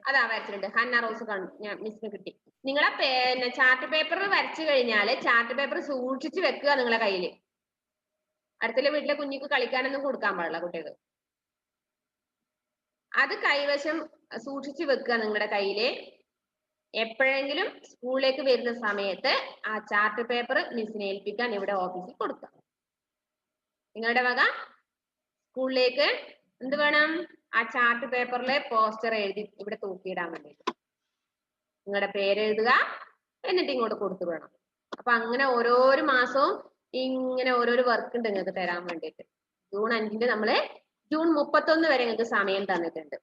അതാ വരച്ചിട്ടുണ്ട്. ഹന്ന റോസ് ഞാൻ മിസ്സിന് കിട്ടി. നിങ്ങളെ ചാർട്ട് പേപ്പർ വരച്ചു കഴിഞ്ഞാല് ചാർട്ട് പേപ്പർ സൂക്ഷിച്ചു വെക്കുക നിങ്ങളെ കയ്യില്. അടുത്തുള്ള വീട്ടിലെ കുഞ്ഞിക്ക് കളിക്കാനൊന്നും കൊടുക്കാൻ പാടില്ല കുട്ടികൾ. അത് കൈവശം സൂക്ഷിച്ചു വെക്കുക നിങ്ങളുടെ കയ്യില്. എപ്പോഴെങ്കിലും സ്കൂളിലേക്ക് വരുന്ന സമയത്ത് ആ ചാർട്ട് പേപ്പർ മിസ്സിനെ ഏൽപ്പിക്കാൻ ഇവിടെ ഓഫീസിൽ കൊടുക്കാം. നിങ്ങളുടെ വക സ്കൂളിലേക്ക് എന്ത് വേണം? ആ ചാർട്ട് പേപ്പറിലെ പോസ്റ്റർ എഴുതി ഇവിടെ തൂക്കിയിടാൻ വേണ്ടിയിട്ട് നിങ്ങളുടെ പേര് എഴുതുക, എന്നിട്ട് ഇങ്ങോട്ട് കൊടുത്തു വേണം. അപ്പൊ അങ്ങനെ ഓരോരോ മാസവും ഇങ്ങനെ ഓരോരോ വർക്ക് ഉണ്ട് നിങ്ങൾക്ക് തരാൻ വേണ്ടിയിട്ട്. ജൂൺ 5 നമ്മള് ജൂൺ 31 വരെ നിങ്ങൾക്ക് സമയം തന്നിട്ടുണ്ട്.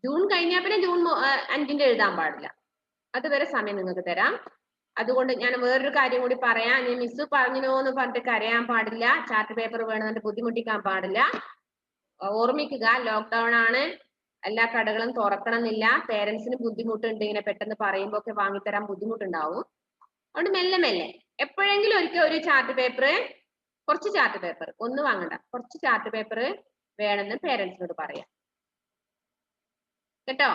ജൂൺ കഴിഞ്ഞാൽ പിന്നെ ജൂൺ 5 എഴുതാൻ പാടില്ല. അതുവരെ സമയം നിങ്ങൾക്ക് തരാം. അതുകൊണ്ട് ഞാൻ വേറൊരു കാര്യം കൂടി പറയാം. നീ മിസ് പറഞ്ഞോ എന്ന് പറഞ്ഞിട്ട് കരയാൻ പാടില്ല, ചാർട്ട് പേപ്പർ വേണമെന്നിട്ട് ബുദ്ധിമുട്ടിക്കാൻ പാടില്ല. ഓർമ്മിക്കുക, ലോക്ക്ഡൌൺ ആണ്, എല്ലാ കടകളും തുറക്കണമെന്നില്ല. പേരൻസിന് ബുദ്ധിമുട്ടുണ്ട്, ഇങ്ങനെ പെട്ടെന്ന് പറയുമ്പോൾ ഒക്കെ വാങ്ങിത്തരാൻ ബുദ്ധിമുട്ടുണ്ടാവും. അതുകൊണ്ട് മെല്ലെ മെല്ലെ എപ്പോഴെങ്കിലും ഒരിക്കൽ ഒരു ചാർട്ട് പേപ്പർ, കുറച്ച് ചാർട്ട് പേപ്പർ, ഒന്ന് വാങ്ങണ്ട, കുറച്ച് ചാർട്ട് പേപ്പർ വേണമെന്ന് പേരൻസിനോട് പറയാം കേട്ടോ.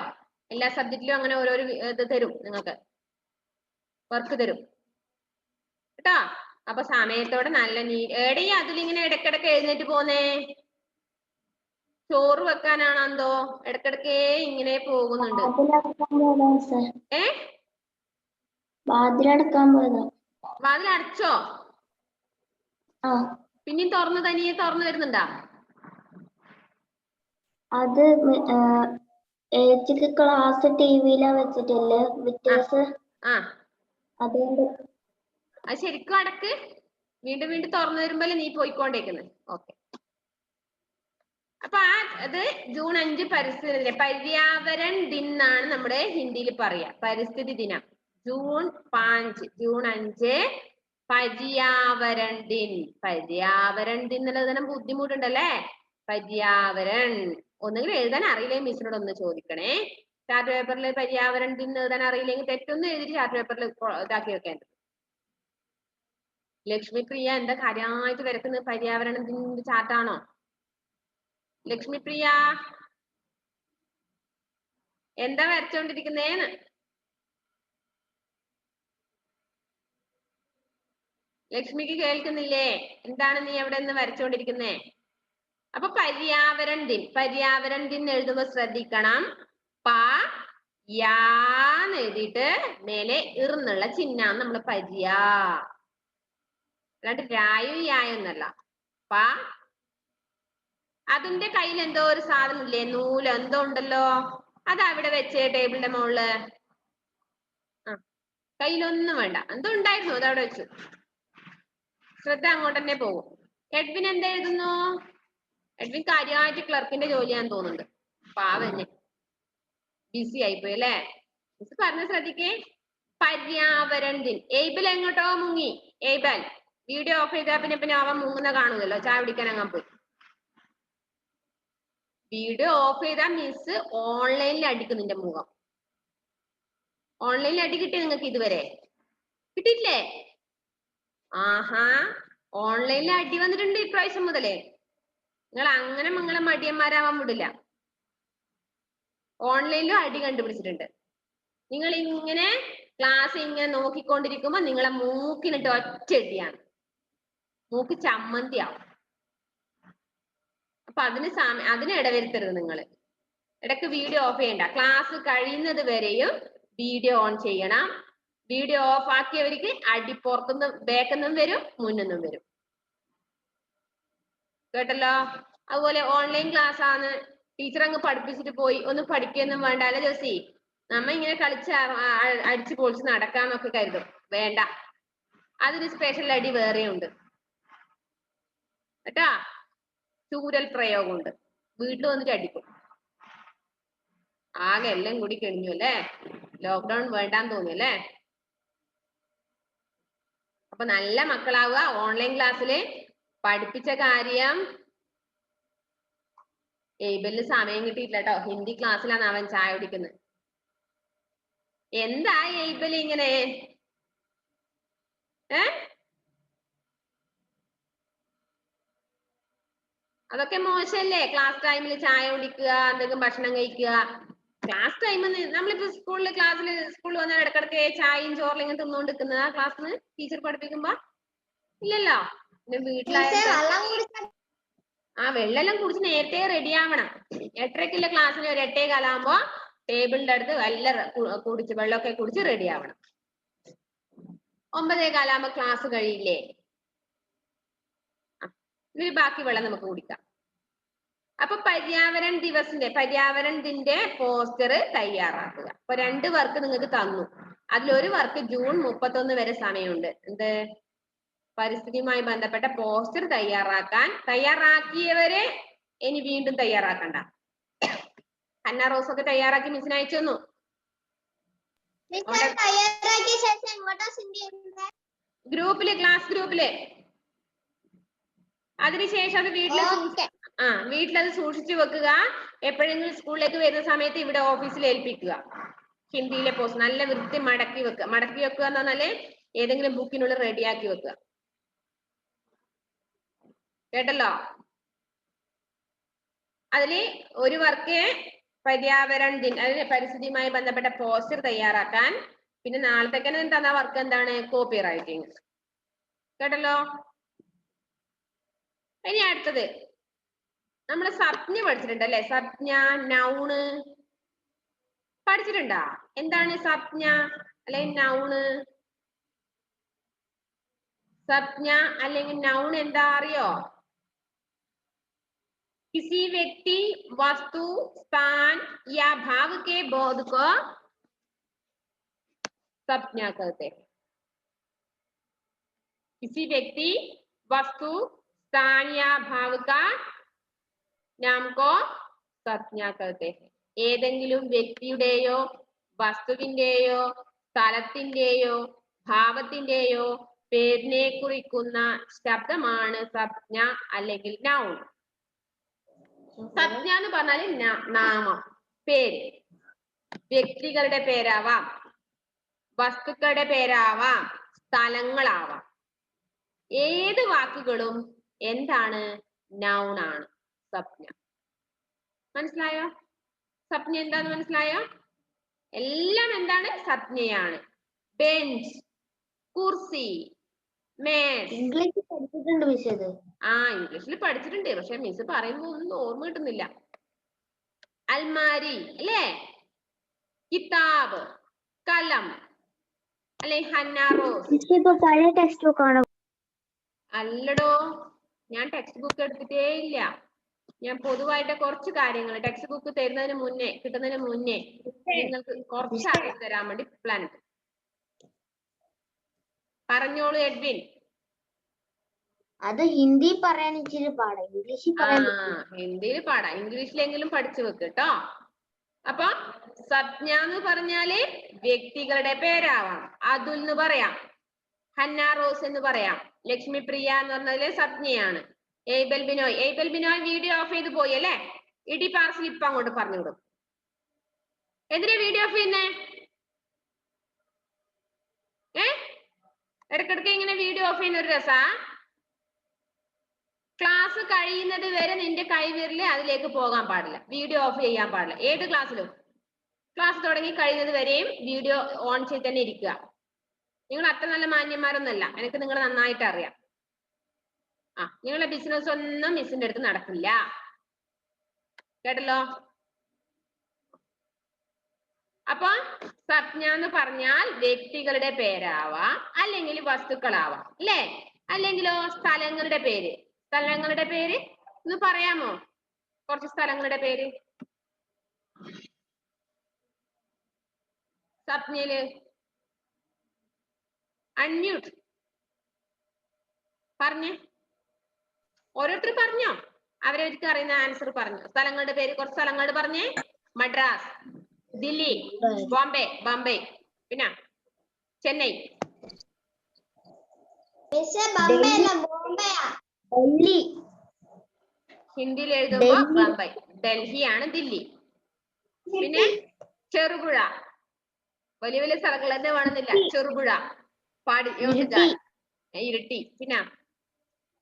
എല്ലാ സബ്ജക്റ്റിലും അങ്ങനെ ഓരോരോ ഇത് തരും, നിങ്ങൾക്ക് വർക്ക് തരും കേട്ടോ. അപ്പൊ സമയത്തോടെ നല്ല എടീ അതിലിങ്ങനെ ഇടക്കിടക്ക് എഴുന്നേറ്റ് പോന്നേ, ചോറ് വെക്കാനാണോ എന്തോ ഇടക്കിടക്കേ ഇങ്ങനെ പോകുന്നുണ്ട്. വാതിലടക്കാൻ പോയതാ. വാതിൽ അടച്ചോ? പിന്നെയും തനിയെ തുറന്നു വരുന്നുണ്ടാ? അത് ഏച്ചിക്ക് ക്ലാസ് ടിവിയിലാ വെച്ചിട്ടില്ലേ വിറ്റേഴ്സ്, അതുകൊണ്ട് അത് ശരിക്കും അടക്ക്. വീണ്ടും വീണ്ടും തുറന്നു വരുമ്പോൾ നീ പോയിക്കൊണ്ടേക്കുന്നത്. ഓക്കെ. അപ്പൊ അത് ജൂൺ 5 പരിസ്ഥിതി ദിനം, പര്യാവരൺ ദിൻ എന്നാണ് നമ്മുടെ ഹിന്ദിയിൽ പറയാ. പരിസ്ഥിതി ദിനം ജൂൺ 5 പര്യാവരൺ ദിൻ. പര്യാവരൺ ദിൻ എന്നുള്ളതിന് ബുദ്ധിമുട്ടുണ്ടല്ലേ. പര്യാവരൺ ഒന്നുകിൽ എഴുതാൻ അറിയില്ലെങ്കിൽ മിസ്സിനോട് ഒന്ന് ചോദിക്കണേ. ചാർട്ട് പേപ്പറിൽ പര്യാവരൺ ദിൻ എഴുതാൻ അറിയില്ലെങ്കിൽ തെറ്റൊന്നും എഴുതി ചാർട്ട് പേപ്പറിൽ ഇതാക്കി വെക്കേണ്ടത്. ലക്ഷ്മി പ്രിയ എന്താ കാര്യമായിട്ട് വരക്കുന്നത്? പര്യാവരണ ദിനത്തിന്റെ ചാർട്ടാണോ? ലക്ഷ്മി പ്രിയ എന്താ വരച്ചോണ്ടിരിക്കുന്നേന്ന്? ലക്ഷ്മിക്ക് കേൾക്കുന്നില്ലേ? എന്താണ് നീ എവിടെ നിന്ന് വരച്ചോണ്ടിരിക്കുന്നേ? അപ്പൊ പര്യാവരൺ ദിൻ എഴുതുമ്പോ ശ്രദ്ധിക്കണം, യാന്ന് എഴുതിയിട്ട് മേലെ ഇർന്നുള്ള ചിഹ്നാണ് നമ്മൾ പര്യാ, അല്ലാണ്ട് രായും യായൊന്നല്ല. അതിന്റെ കയ്യിൽ എന്തോ ഒരു സാധനം ഇല്ലേ, നൂല് എന്തോ ഉണ്ടല്ലോ, അത് അവിടെ വെച്ച് ടേബിളിന്റെ മുകളില്. കയ്യിലൊന്നും വേണ്ട, എന്തോ ഉണ്ടായിരുന്നു അതവിടെ വെച്ചു. ശ്രദ്ധ അങ്ങോട്ട് തന്നെ പോകും. എഡ്വിൻ എന്താ എഴുതുന്നു? എഡ്വിൻ കാര്യമായിട്ട് ക്ലർക്കിന്റെ ജോലിയാന്ന് തോന്നുന്നുണ്ട്. പാവന്നെ ബിസി ആയിപ്പോയി അല്ലേ. മിസ് പറഞ്ഞ ശ്രദ്ധിക്കേ. പര്യാവരൺ ദിൻ. എയ്ബൽ എങ്ങോട്ടോ മുങ്ങി. എയ്ബൽ വീഡിയോ ഓഫ് ചെയ്താ പിന്നെ അവൻ മുങ്ങുന്ന കാണുമല്ലോ, ചായ കുടിക്കാൻ അങ്ങാൻ പോയി. വീഡിയോ ഓഫ് ചെയ്താ മിസ് ഓൺലൈനിൽ അടിക്കും നിന്റെ മുഖം. ഓൺലൈനിൽ അടി കിട്ടി നിങ്ങൾക്ക് ഇതുവരെ? കിട്ടിയില്ലേ? ആഹാ, ഓൺലൈനിൽ അടി വന്നിട്ടുണ്ട് ഇപ്രാവശ്യം മുതലേ. നിങ്ങൾ അങ്ങനെ നിങ്ങളെ മടിയന്മാരാവാൻ വിടില്ല. ഓൺലൈനിലും അടി കണ്ടുപിടിച്ചിട്ടുണ്ട്. നിങ്ങൾ ഇങ്ങനെ ക്ലാസ് ഇങ്ങനെ നോക്കിക്കൊണ്ടിരിക്കുമ്പോ നിങ്ങളെ മൂക്കിനിട്ട് ഒറ്റയടിയാണ്, മൂക്ക് ചമ്മന്തിയാവും. അപ്പൊ അതിന് ഇടവരുത്തരുത്. നിങ്ങൾ ഇടയ്ക്ക് വീഡിയോ ഓഫ് ചെയ്യണ്ട. ക്ലാസ് കഴിയുന്നത് വരെയും വീഡിയോ ഓൺ ചെയ്യണം. വീഡിയോ ഓഫ് ആക്കിയവർക്ക് അടി പുറത്തുനിന്ന് ബാക്കിൽ വരും, മുന്നിൽ വരും. കേട്ടല്ലോ? അതുപോലെ ഓൺലൈൻ ക്ലാസ് ആണ്, ടീച്ചർ അങ്ങ് പഠിപ്പിച്ചിട്ട് പോയി, ഒന്നും പഠിക്കൊന്നും വേണ്ട അല്ലെ ജോസി? നമ്മ ഇങ്ങനെ കളിച്ച് അടിച്ചു പൊളിച്ച് നടക്കാന്നൊക്കെ കരുതും. വേണ്ട, അതിന് സ്പെഷ്യൽ അടി വേറെ ഉണ്ട് കേട്ടാ. ചൂരൽ പ്രയോഗമുണ്ട്, വീട്ടിൽ വന്നിട്ട് അടിക്കും. ആകെ എല്ലാം കൂടി കഴിഞ്ഞു അല്ലേ. ലോക്ക്ഡൌൺ വേണ്ടാന്ന് തോന്നി അല്ലേ. അപ്പൊ നല്ല മക്കളാവുക. ഓൺലൈൻ ക്ലാസ്സില് പഠിപ്പിച്ച കാര്യം ഏബലിന് സമയം കിട്ടിയിട്ടില്ല കേട്ടോ. ഹിന്ദി ക്ലാസ്സിലാണ് അവൻ ചായ കുടിക്കുന്നത്. എന്താ ഏബൽ ഇങ്ങനെ? അതൊക്കെ മോശമല്ലേ? ക്ലാസ് ടൈമിൽ ചായ കുടിക്കുക, എന്തെങ്കിലും ഭക്ഷണം കഴിക്കുക. ക്ലാസ് ടൈമിൽ നമ്മളിപ്പോ സ്കൂളിൽ വന്നാൽ ഇടക്കിടക്ക് ചായയും ചോറിലും ഇങ്ങനെ തിന്നുകൊണ്ടിരിക്കുന്നതാ ക്ലാസ്സിന് ടീച്ചർ പഠിപ്പിക്കുമ്പോ? ഇല്ലല്ലോ. പിന്നെ വീട്ടിലായാലും വെള്ളെല്ലാം കുടിച്ച് നേരത്തെ റെഡി ആവണം. 8:30 ക്ലാസ്സിന് ഒരു 8:15 ടേബിളിന്റെ അടുത്ത് വെള്ളമൊക്കെ കുടിച്ച് റെഡി ആവണം. 9:15 ക്ലാസ് കഴിയില്ലേ? ഇനി ബാക്കി വെള്ളം നമുക്ക് കുടിക്കാം. അപ്പൊ പര്യാവരൺ ദിന്റെ പോസ്റ്റർ തയ്യാറാക്കുക. അപ്പൊ 2 വർക്ക് നിങ്ങൾക്ക് തന്നു. അതിലൊരു വർക്ക് ജൂൺ 31 വരെ സമയമുണ്ട്. എന്ത്? പരിസ്ഥിതിയുമായി ബന്ധപ്പെട്ട പോസ്റ്റർ തയ്യാറാക്കാൻ. തയ്യാറാക്കിയവരെ ഇനി വീണ്ടും തയ്യാറാക്കണ്ട. ഹന്ന റോസ് ഒക്കെ തയ്യാറാക്കി മിസ്സിന് അയച്ചു തന്നു. ഗ്രൂപ്പില്, ക്ലാസ് ഗ്രൂപ്പില്. അതിനുശേഷം അത് വീട്ടിലത് സൂക്ഷിച്ചു വെക്കുക. എപ്പോഴെങ്കിലും സ്കൂളിലേക്ക് വരുന്ന സമയത്ത് ഇവിടെ ഓഫീസിൽ ഏൽപ്പിക്കുക. ഹിന്ദിയിലെ പോസ്റ്റ് നല്ല വൃത്തി മടക്കി വെക്കുക. മടക്കി വെക്കുക എന്ന് പറഞ്ഞാല് ഏതെങ്കിലും ബുക്കിനുള്ളിൽ റെഡിയാക്കി വെക്കുക. കേട്ടല്ലോ? അതില് ഒരു വർക്ക് പര്യാവരൺ ദിൻ, അതിന് പരിസ്ഥിതിയുമായി ബന്ധപ്പെട്ട പോസ്റ്റർ തയ്യാറാക്കാൻ. പിന്നെ നാളത്തേക്ക് തന്ന വർക്ക് എന്താണ്? Copy writing. കേട്ടല്ലോ? ഇനി അടുത്തത് നമ്മള് സംജ്ഞ പഠിച്ചിട്ടുണ്ട് അല്ലെ? സംജ്ഞ, നൗണ് പഠിച്ചിട്ടുണ്ടാ? എന്താണ് സംജ്ഞ അല്ലെങ്കിൽ നൗണ്? സംജ്ഞ അല്ലെങ്കിൽ നൗൺ എന്താ അറിയോ? किसी व्यक्ति, वस्तु, स्थान या भाव के बोध को संज्ञा कहते हैं. किसी व्यक्ति, वस्तु, स्थान या भाव का नाम को संज्ञा कहते हैं. ഏതെങ്കിലും വ്യക്തിയുടെയോ വസ്തുവിന്റെയോ സ്ഥലത്തിന്റെയോ ഭാവത്തിന്റെയോ പേരിനെ കുറിക്കുന്ന ശബ്ദമാണ് സംജ്ഞ അല്ലെങ്കിൽ നൗൺ. സംജ്ഞ എന്ന് പറഞ്ഞാല് നാമം, പേര്. വ്യക്തികളുടെ പേരാവാം, വസ്തുക്കളുടെ പേരാവാം, സ്ഥലങ്ങളാവാം. ഏത് വാക്കുകളും എന്താണ്? നൗൺ ആണ് സംജ്ഞ. മനസ്സിലായോ? സംജ്ഞ എന്താന്ന് മനസ്സിലായോ? എല്ലാം എന്താണ്? സംജ്ഞയാണ്. ബെഞ്ച്, കുർസി, മേശ. ഇംഗ്ലീഷ് പഠിച്ചിട്ടുണ്ട് മിസ് ഇത്. ഇംഗ്ലീഷിൽ പഠിച്ചിട്ടുണ്ട്, പക്ഷെ മിസ് പറയുമ്പോ ഒന്നും ഓർമ്മ കിട്ടുന്നില്ല. അൽമാരി അല്ലേ? കിതാബ്, കലം അല്ലെ? Hanna Rose. പഴയ ടെക്സ്റ്റ് ബുക്ക് ആണ്. അല്ലടോ, ഞാൻ ടെക്സ്റ്റ് ബുക്ക് എടുത്തിട്ടേ ഇല്ല. ഞാൻ പൊതുവായിട്ട് കുറച്ച് കാര്യങ്ങൾ ടെക്സ്റ്റ് ബുക്ക് കിട്ടുന്നതിന് മുന്നേ നിങ്ങൾക്ക് കുറച്ച് അറിവ് തരാൻ വേണ്ടി പ്ലാൻ ഉണ്ട്. പറഞ്ഞോളൂ എഡ്വിൻ. അത് ഹിന്ദി പറയാൻ ഇച്ചിരി പാടാ, ഇംഗ്ലീഷിൽ പറയാൻ ഹിന്ദിയിൽ പാടാ, ഇംഗ്ലീഷിലെങ്കിലും പഠിച്ചു വെക്ക് കേട്ടോ. അപ്പൊ സംജ്ഞ എന്ന് പറഞ്ഞാല് വ്യക്തികളുടെ പേരാവാം. അതുൽ എന്ന് പറയാം, ഹന്ന റോസ് എന്ന് പറയാം, ലക്ഷ്മി പ്രിയ എന്ന് പറഞ്ഞാല് സംജ്ഞയാണ്. എയ്ബൽ ബിനോയ് വീഡിയോ ഓഫ് ചെയ്ത് പോയി അല്ലെ? ഇടി പാർസൽ ഇപ്പൊ അങ്ങോട്ട് പറഞ്ഞു വിടും. എന്തിനാ വീഡിയോ ഓഫ് ചെയ്യുന്നേ? ഇടക്കിടക്ക് ഇങ്ങനെ വീഡിയോ ഓഫ് ചെയ്യുന്ന ഒരു രസാ? ക്ലാസ് കഴിയുന്നത് വരെ നിന്റെ കൈവിരല് അതിലേക്ക് പോകാൻ പാടില്ല, വീഡിയോ ഓഫ് ചെയ്യാൻ പാടില്ല. ഏത് ക്ലാസ്സിലും ക്ലാസ് തുടങ്ങി കഴിയുന്നത് വരെയും വീഡിയോ ഓൺ ചെയ്ത് തന്നെ ഇരിക്കുക. നിങ്ങൾ അത്ര നല്ല മാന്യന്മാരൊന്നല്ല, എനിക്ക് നിങ്ങൾ നന്നായിട്ട് അറിയാം. നിങ്ങളുടെ ബിസിനസ് ഒന്നും മിസ്സിന്റെ അടുത്ത് നടക്കില്ല. കേട്ടല്ലോ? അപ്പൊ സംജ്ഞ എന്ന് പറഞ്ഞാൽ വ്യക്തികളുടെ പേരാവാം, അല്ലെങ്കിൽ വസ്തുക്കളാവാം അല്ലേ? അല്ലെങ്കിലോ സ്ഥലങ്ങളുടെ പേര്. സ്ഥലങ്ങളുടെ പേര് ഒന്ന് പറയാമോ? കുറച്ച് സ്ഥലങ്ങളുടെ പേര് സംജ്ഞയില്. അൺമ്യൂട്ട് പറഞ്ഞേ, ഓരോരുത്തർ പറഞ്ഞോ, അവരവർക്ക് അറിയുന്ന ആൻസർ പറഞ്ഞു. സ്ഥലങ്ങളുടെ പേര് കുറച്ച് സ്ഥലങ്ങൾ പറഞ്ഞേ. മദ്രാസ്, ദില്ലി, ബോംബെ, പിന്നെ ചെന്നൈ. ഹിന്ദിയിൽ എഴുതുമ്പോ ബോംബെ, ഡൽഹിയാണ് ദില്ലി. പിന്നെ ചെറുപുഴ, വലിയ വലിയ സ്ഥലങ്ങൾ തന്നെ വേണമെന്നില്ല. ചെറുപുഴ, ഇരിട്ടി, പിന്നെ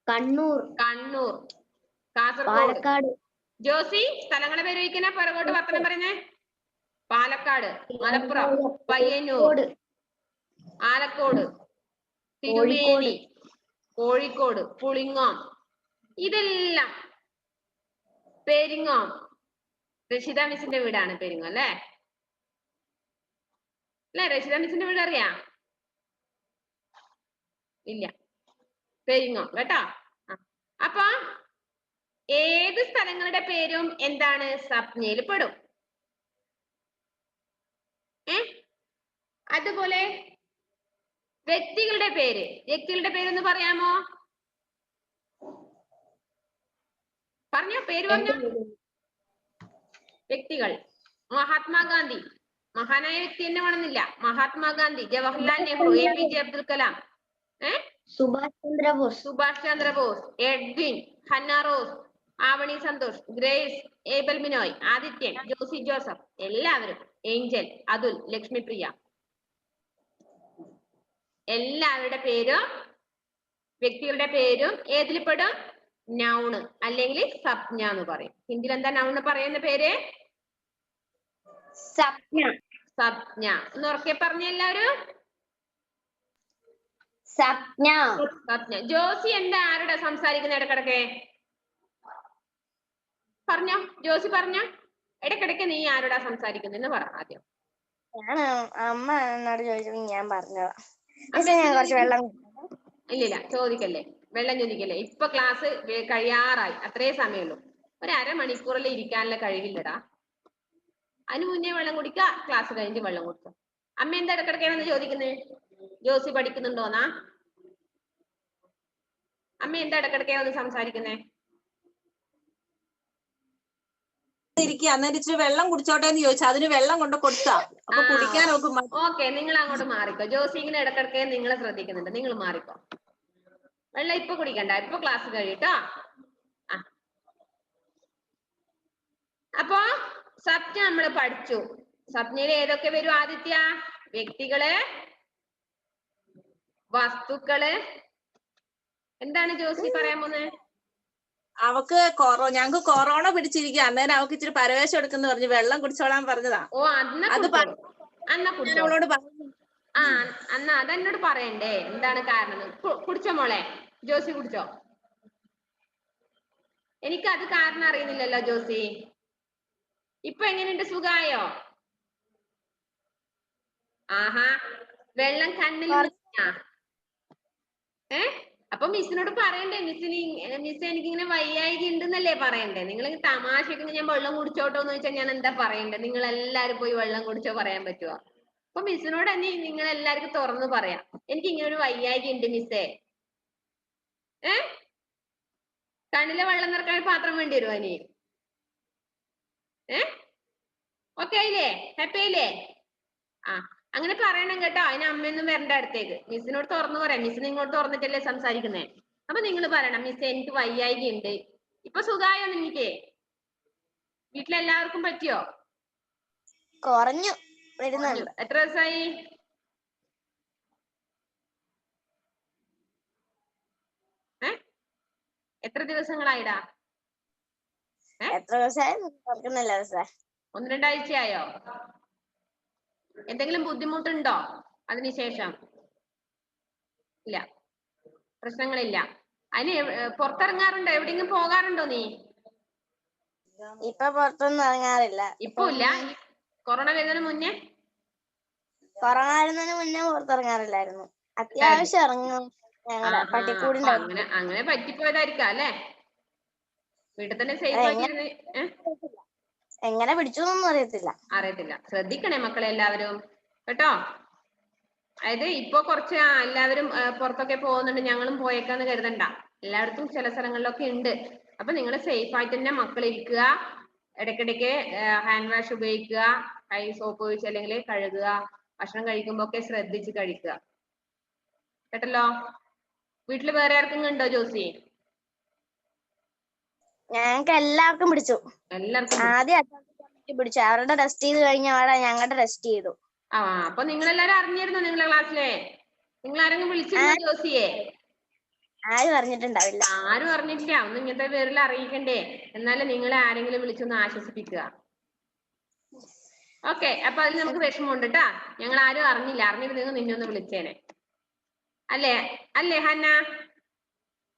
കണ്ണൂർ, കാസർഗോഡ്. ജോസി സ്ഥലങ്ങളെ പേര് വയ്ക്കുന്ന പിറകോട്ട് വർത്തനം പറയുന്നേ. പാലക്കാട്, മലപ്പുറം, പയ്യന്നൂർ, ആലക്കോട്, തിരുമേനി, കോഴിക്കോട്, പുളിങ്ങോം. ഇതെല്ലാം പെരിങ്ങോം. രക്ഷിത മിസ്സിന്റെ വീടാണ് പെരിങ്ങോം അല്ലേ? രക്ഷിത മിസ്സിന്റെ വീട് അറിയാ? ഇല്ല, പെരിങ്ങോം കേട്ടോ. അപ്പൊ ഏത് സ്ഥലങ്ങളുടെ പേരും എന്താണ്? സംജ്ഞയിൽ പെടും. അതുപോലെ വ്യക്തികളുടെ പേരൊന്ന് പറയാമോ? പറഞ്ഞോ, പേര് പറഞ്ഞോ. വ്യക്തികൾ മഹാത്മാഗാന്ധി. മഹാനായ വ്യക്തി തന്നെ വേണമെന്നില്ല. Mahatma Gandhi, Jawaharlal Nehru, APJ Abdul Kalam, Subhash Chandra Bose, Subhash Chandra Bose, Edwin, Hanna Rose, Avani Santhosh, Grace, Abel Binoy, Adithyan, Josy Joseph, എല്ലാവരും, ഏഞ്ചൽ, അതുൽ, ലക്ഷ്മിപ്രിയ, എല്ലാവരുടെ പേരും വ്യക്തികളുടെ പേരും ഏതിൽ പെടും? നൗണ് അല്ലെങ്കിൽ സംജ്ഞ എന്ന് പറയും. ഹിന്ദിയിൽ എന്താ നൗണ് പറയുന്ന പേര്? സംജ്ഞ. സംജ്ഞ. ഒന്ന് ഉറക്കെ പറഞ്ഞ എല്ലാവരും. സംജ്ഞ. സംജ്ഞ. ജോസി എന്താ ആരുടെ സംസാരിക്കുന്ന ഇടക്കിടക്ക്? പറഞ്ഞോ ജോസി, പറഞ്ഞോ. ഇടക്കിടക്ക് നീ ആരോടാ സംസാരിക്കുന്നെന്ന് പറ ആദ്യം. ഞാൻ അമ്മ എന്നോട് ചോദിച്ചപ്പോൾ ഞാൻ പറഞ്ഞതാ. ഞാൻ കുറച്ച് വെള്ളം. ഇല്ലില്ല, ചോദിക്കല്ലേ, വെള്ളം ചോദിക്കല്ലേ. ഇപ്പൊ ക്ലാസ് കഴിയാറായി, അത്രേ സമയമുള്ളൂ. ഒരു അരമണിക്കൂറിൽ ഇരിക്കാനുള്ള കഴിവില്ലടാ. അതിന് മുന്നേ വെള്ളം കുടിക്കുക, ക്ലാസ് കഴിഞ്ഞ് വെള്ളം കുടിക്കുക. അമ്മ എന്താ ഇടക്കിടക്കാണെന്ന് ചോദിക്കുന്നേ? ജോസി പഠിക്കുന്നുണ്ടോന്നാ? അമ്മ എന്താ ഇടക്കിടക്കേ ഒന്ന് സംസാരിക്കുന്നേ? അന്നേരം ഇച്ചിരി വെള്ളം കുടിച്ചോട്ടെ എന്ന് ചോദിച്ചാൽ അതിന് വെള്ളം കൊണ്ട് കൊടുത്താ അപ്പൊ കുടിക്കാൻ നോക്കും. ഓക്കെ, നിങ്ങൾ അങ്ങോട്ട് മാറിക്കോ. ജോസി ഇങ്ങനെ ഇടക്കിടക്കേ നിങ്ങളെ ശ്രദ്ധിക്കുന്നുണ്ട്, നിങ്ങൾ മാറിക്കോ. വെള്ളം ഇപ്പൊ കുടിക്കണ്ട, ഇപ്പൊ ക്ലാസ് കഴിയട്ടോ. അപ്പൊ സംജ്ഞ നമ്മൾ പഠിച്ചു. സംജ്ഞയിൽ ഏതൊക്കെ വരും ആദിത്യ? വ്യക്തികള്, വസ്തുക്കള്. എന്താണ് ജോസി പറയാൻ പോകുന്നത്? അവക്ക് ഞങ്ങക്ക് കൊറോണ പിടിച്ചിരിക്കുക. അന്നേരം അവക്ക് ഇച്ചിരി പരവേശം എടുക്കുന്ന പറഞ്ഞു വെള്ളം കുടിച്ചോളാൻ പറഞ്ഞതാ. ഓ, അത് അവളോട് അന്ന അതെന്നോട് പറയണ്ടേ എന്താണ് കാരണം? കുടിച്ചോ മോളെ, ജോസി കുടിച്ചോ? എനിക്ക് അത് കാരണം അറിയുന്നില്ലല്ലോ ജോസി. ഇപ്പൊ എങ്ങനെയുണ്ട്, സുഖായോ? ആഹാ, വെള്ളം കണ്ണിൽ അപ്പൊ മിസ്സിനോട് പറയണ്ടേ, മിസ് എനിക്കിങ്ങനെ വയ്യായിക ഉണ്ടെന്നല്ലേ പറയണ്ടേ? നിങ്ങൾ തമാശക്ക് ഞാൻ വെള്ളം കുടിച്ചോട്ടോ എന്ന് വെച്ചാൽ ഞാൻ എന്താ പറയണ്ടേ? നിങ്ങൾ എല്ലാരും പോയി വെള്ളം കുടിച്ചോ പറയാൻ പറ്റുമോ? അപ്പൊ മിസ്സിനോട് തന്നെ നിങ്ങൾ എല്ലാവർക്കും തുറന്നു പറയാം, എനിക്ക് ഇങ്ങനെ ഒരു വയ്യായിക ഉണ്ട് മിസ്സേ. കണ്ണിലെ വെള്ളം നിറക്കാൻ പാത്രം വേണ്ടി വരുമോ ഇനി? ഓക്കെ ആയില്ലേ? ഹാപ്പി ആയില്ലേ? അങ്ങനെ പറയണം കേട്ടോ. അതിന് അമ്മയൊന്നും വരണ്ട അടുത്തേക്ക്. മിസ്സിനോട് തുറന്നു പറയാം. മിസ്സിന് ഇങ്ങോട്ട് തുറന്നിട്ടല്ലേ സംസാരിക്കുന്നേ. അപ്പൊ നിങ്ങൾ പറയണം, മിസ് എനിക്ക് വയ്യായിക ഉണ്ട്. ഇപ്പൊ സുഖായോ നിങ്ങക്ക്? വീട്ടിലെല്ലാവർക്കും പറ്റിയോ? കുറഞ്ഞു. എത്ര ദിവസമായി? എത്ര ദിവസങ്ങളായിടാ? എത്ര ദിവസമായി? 1-2 ആഴ്ചയായോ? എന്തെങ്കിലും ബുദ്ധിമുട്ടുണ്ടോ അതിനുശേഷം? ഇല്ല, പ്രശ്നങ്ങളില്ല. അതിന് പുറത്തിറങ്ങാറുണ്ടോ? എവിടെയെങ്കിലും പോകാറുണ്ടോ നീ? ഇപ്പൊ പുറത്തൊന്നും ഇറങ്ങാറില്ല. ഇപ്പൊ ഇല്ല, കൊറോണ വരുന്നതിന് മുന്നേ? കൊറോണ വരുന്നതിന് മുന്നേ പുറത്തിറങ്ങാറില്ലായിരുന്നു. അത്യാവശ്യം ഇറങ്ങും. പട്ടിക്കൂടിന്റെ അങ്ങനെ പറ്റിപ്പോയതായിരിക്കാം അല്ലേ? വീട്ടിൽ തന്നെ സേഫ് ആക്കിയിരുന്ന്. എങ്ങനെ പിടിച്ചൊന്നും അറിയത്തില്ല. ശ്രദ്ധിക്കണേ മക്കളെ എല്ലാവരും കേട്ടോ. അതായത് ഇപ്പൊ കുറച്ച് എല്ലാവരും പുറത്തൊക്കെ പോകുന്നുണ്ട്, ഞങ്ങളും പോയേക്കാന്ന് കരുതണ്ട. എല്ലായിടത്തും ചില സ്ഥലങ്ങളിലൊക്കെ ഉണ്ട്. അപ്പൊ നിങ്ങൾ സേഫ് ആയിട്ട് തന്നെ മക്കൾ ഇരിക്കുക. ഇടയ്ക്കിടയ്ക്ക് ഹാൻഡ് വാഷ് ഉപയോഗിക്കുക, കൈ സോപ്പ് ഉപയോഗിച്ച് അല്ലെങ്കിൽ കഴുകുക. ഭക്ഷണം കഴിക്കുമ്പോ ഒക്കെ ശ്രദ്ധിച്ച് കഴിക്കുക കേട്ടല്ലോ. വീട്ടില് വേറെ ആർക്കും ഉണ്ടോ ജോസി? ഞങ്ങൾക്ക് എല്ലാവർക്കും പിടിച്ചു. ആദ്യം പിടിച്ചു. അവരുടെ ടെസ്റ്റ് ചെയ്ത് കഴിഞ്ഞ ഞങ്ങളുടെ ടെസ്റ്റ് ചെയ്തു. അപ്പൊ നിങ്ങൾ എല്ലാരും അറിഞ്ഞിരുന്നോ നിങ്ങളെ ക്ലാസ്സിലെ? നിങ്ങൾ ആരെങ്കിലും വിളിച്ചിരുന്നോ ജോസിയെ? ആരും അറിഞ്ഞിട്ടുണ്ടാവില്ല. ആരും അറിഞ്ഞിട്ടില്ല. ഒന്ന് ഇങ്ങനത്തെ പേരിൽ അറിയിക്കണ്ടേ? എന്നാലും നിങ്ങളെ ആരെങ്കിലും വിളിച്ചൊന്ന് ആശ്വസിപ്പിക്കുക. ഓക്കെ, അപ്പൊ അതിൽ നമുക്ക് വിഷമമുണ്ട് കേട്ടാ. ഞങ്ങൾ ആരും അറിഞ്ഞില്ല. അറിഞ്ഞിരുന്നെങ്കിൽ നിന്നെ ഒന്ന് വിളിച്ചേനെ. അല്ലേ ഹന്ന?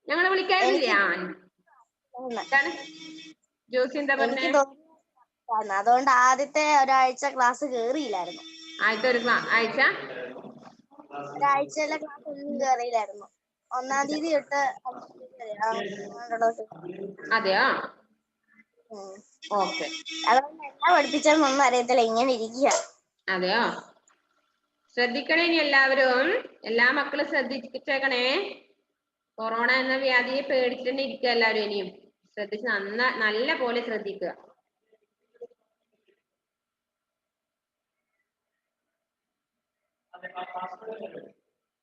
ഞങ്ങളെ വിളിക്കാറില്ലേ? എന്താണ് ജോസി എന്താ പറഞ്ഞേ? അതുകൊണ്ട് ആദ്യത്തെ ഒരാഴ്ച ക്ലാസ് കേറിയില്ലായിരുന്നു. ഒരാഴ്ചയിലെ ക്ലാസ് ഒന്നും കേറിയില്ലായിരുന്നു. 1-ാം തീയതി തൊട്ട്. അതെയോ? ഓക്കെ. അതുകൊണ്ട് എന്നാ പഠിപ്പിച്ചെന്നൊന്നും അറിയത്തില്ല, ഇങ്ങനെ ഇരിക്കുക. അതെയോ? ശ്രദ്ധിക്കണേ ഇനി എല്ലാവരും. എല്ലാ മക്കളും ശ്രദ്ധിച്ചേക്കണേ. കൊറോണ എന്ന വ്യാധിയെ പേടിച്ചിട്ട് തന്നെ ഇരിക്കുക എല്ലാവരും. ഇനിയും ശ്രദ്ധിച്ച് നല്ല പോലെ ശ്രദ്ധിക്കുക.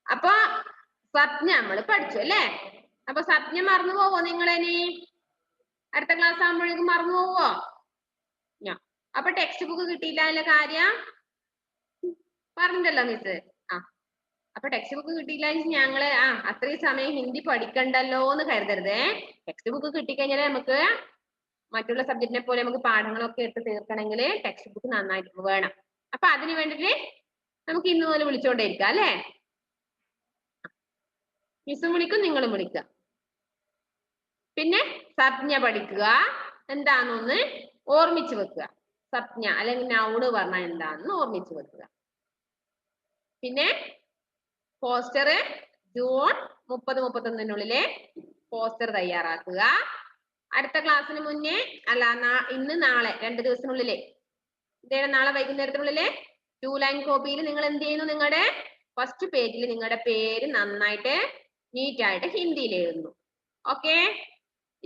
അപ്പൊ സ്വപ്ന നമ്മള് പഠിച്ചു അല്ലേ? അപ്പൊ സ്വപ്ന മറന്നു പോവോ നിങ്ങളിനി? അടുത്ത ക്ലാസ് ആകുമ്പോഴേക്കും മറന്നു പോവോ? അപ്പൊ ടെക്സ്റ്റ് ബുക്ക് കിട്ടിയില്ല എന്ന കാര്യം പറഞ്ഞിട്ടല്ലോ മിസ്. അപ്പൊ ടെക്സ്റ്റ് ബുക്ക് കിട്ടിയില്ല ഞങ്ങള് അത്രയും സമയം ഹിന്ദി പഠിക്കണ്ടല്ലോ എന്ന് കരുതരുതേ. ടെക്സ്റ്റ് ബുക്ക് കിട്ടിക്കഴിഞ്ഞാൽ നമുക്ക് മറ്റുള്ള സബ്ജക്റ്റിനെ പോലെ നമുക്ക് പാഠങ്ങളൊക്കെ എടുത്ത് തീർക്കണമെങ്കിൽ ടെക്സ്റ്റ് ബുക്ക് നന്നായിട്ട് വേണം. അപ്പൊ അതിന് വേണ്ടിട്ട് നമുക്ക് ഇന്ന് മുതൽ വിളിച്ചോണ്ടേയിരിക്കാം അല്ലേ? മിസ്സും വിളിക്കും നിങ്ങളും വിളിക്കുക. പിന്നെ സംജ്ഞ പഠിക്കുക എന്താണെന്നൊന്ന് ഓർമ്മിച്ച് വെക്കുക. സംജ്ഞ അല്ലെങ്കിൽ നൗണ് പറഞ്ഞാൽ എന്താണെന്ന് ഓർമ്മിച്ച് വെക്കുക. പിന്നെ പോസ്റ്റർ ജൂൺ 30-31 പോസ്റ്റർ തയ്യാറാക്കുക. അടുത്ത ക്ലാസ്സിന് മുന്നേ ഇന്ന് നാളെ 2 ദിവസത്തിനുള്ളില് നാളെ വൈകുന്നേരത്തിനുള്ളില് 2 ലൈൻ കോപ്പിയിൽ നിങ്ങൾ എന്ത് ചെയ്യുന്നു? നിങ്ങളുടെ ഫസ്റ്റ് പേജിൽ നിങ്ങളുടെ പേര് നന്നായിട്ട് നീറ്റായിട്ട് ഹിന്ദിയിൽ എഴുതുന്നു. ഓക്കെ,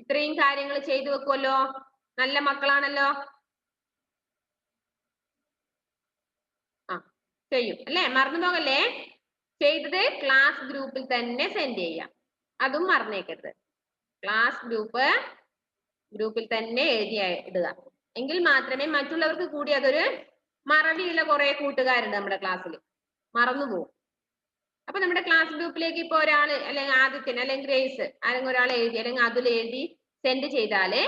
ഇത്രയും കാര്യങ്ങൾ ചെയ്തു വെക്കുമല്ലോ. നല്ല മക്കളാണല്ലോ. ചെയ്യും അല്ലേ? മറന്നു പോകല്ലേ. ചെയ്തത് ക്ലാസ് ഗ്രൂപ്പിൽ തന്നെ സെൻഡ് ചെയ്യാം. അതും മറന്നേക്കരുത്. ക്ലാസ് ഗ്രൂപ്പിൽ തന്നെ എഴുതി ഇടുക. എങ്കിൽ മാത്രമേ മറ്റുള്ളവർക്ക് കൂടി അതൊരു മറവിയുള്ള കുറെ കൂട്ടുകാരുണ്ട് നമ്മുടെ ക്ലാസ്സിൽ, മറന്നുപോകും. അപ്പൊ നമ്മുടെ ക്ലാസ് ഗ്രൂപ്പിലേക്ക് ഇപ്പൊ ഒരാള് അല്ലെങ്കിൽ ആദിത്യൻ അല്ലെങ്കിൽ ഗ്രേസ് അല്ലെങ്കിൽ ഒരാൾ എഴുതി അല്ലെങ്കിൽ അതിൽ എഴുതി സെൻഡ് ചെയ്താല്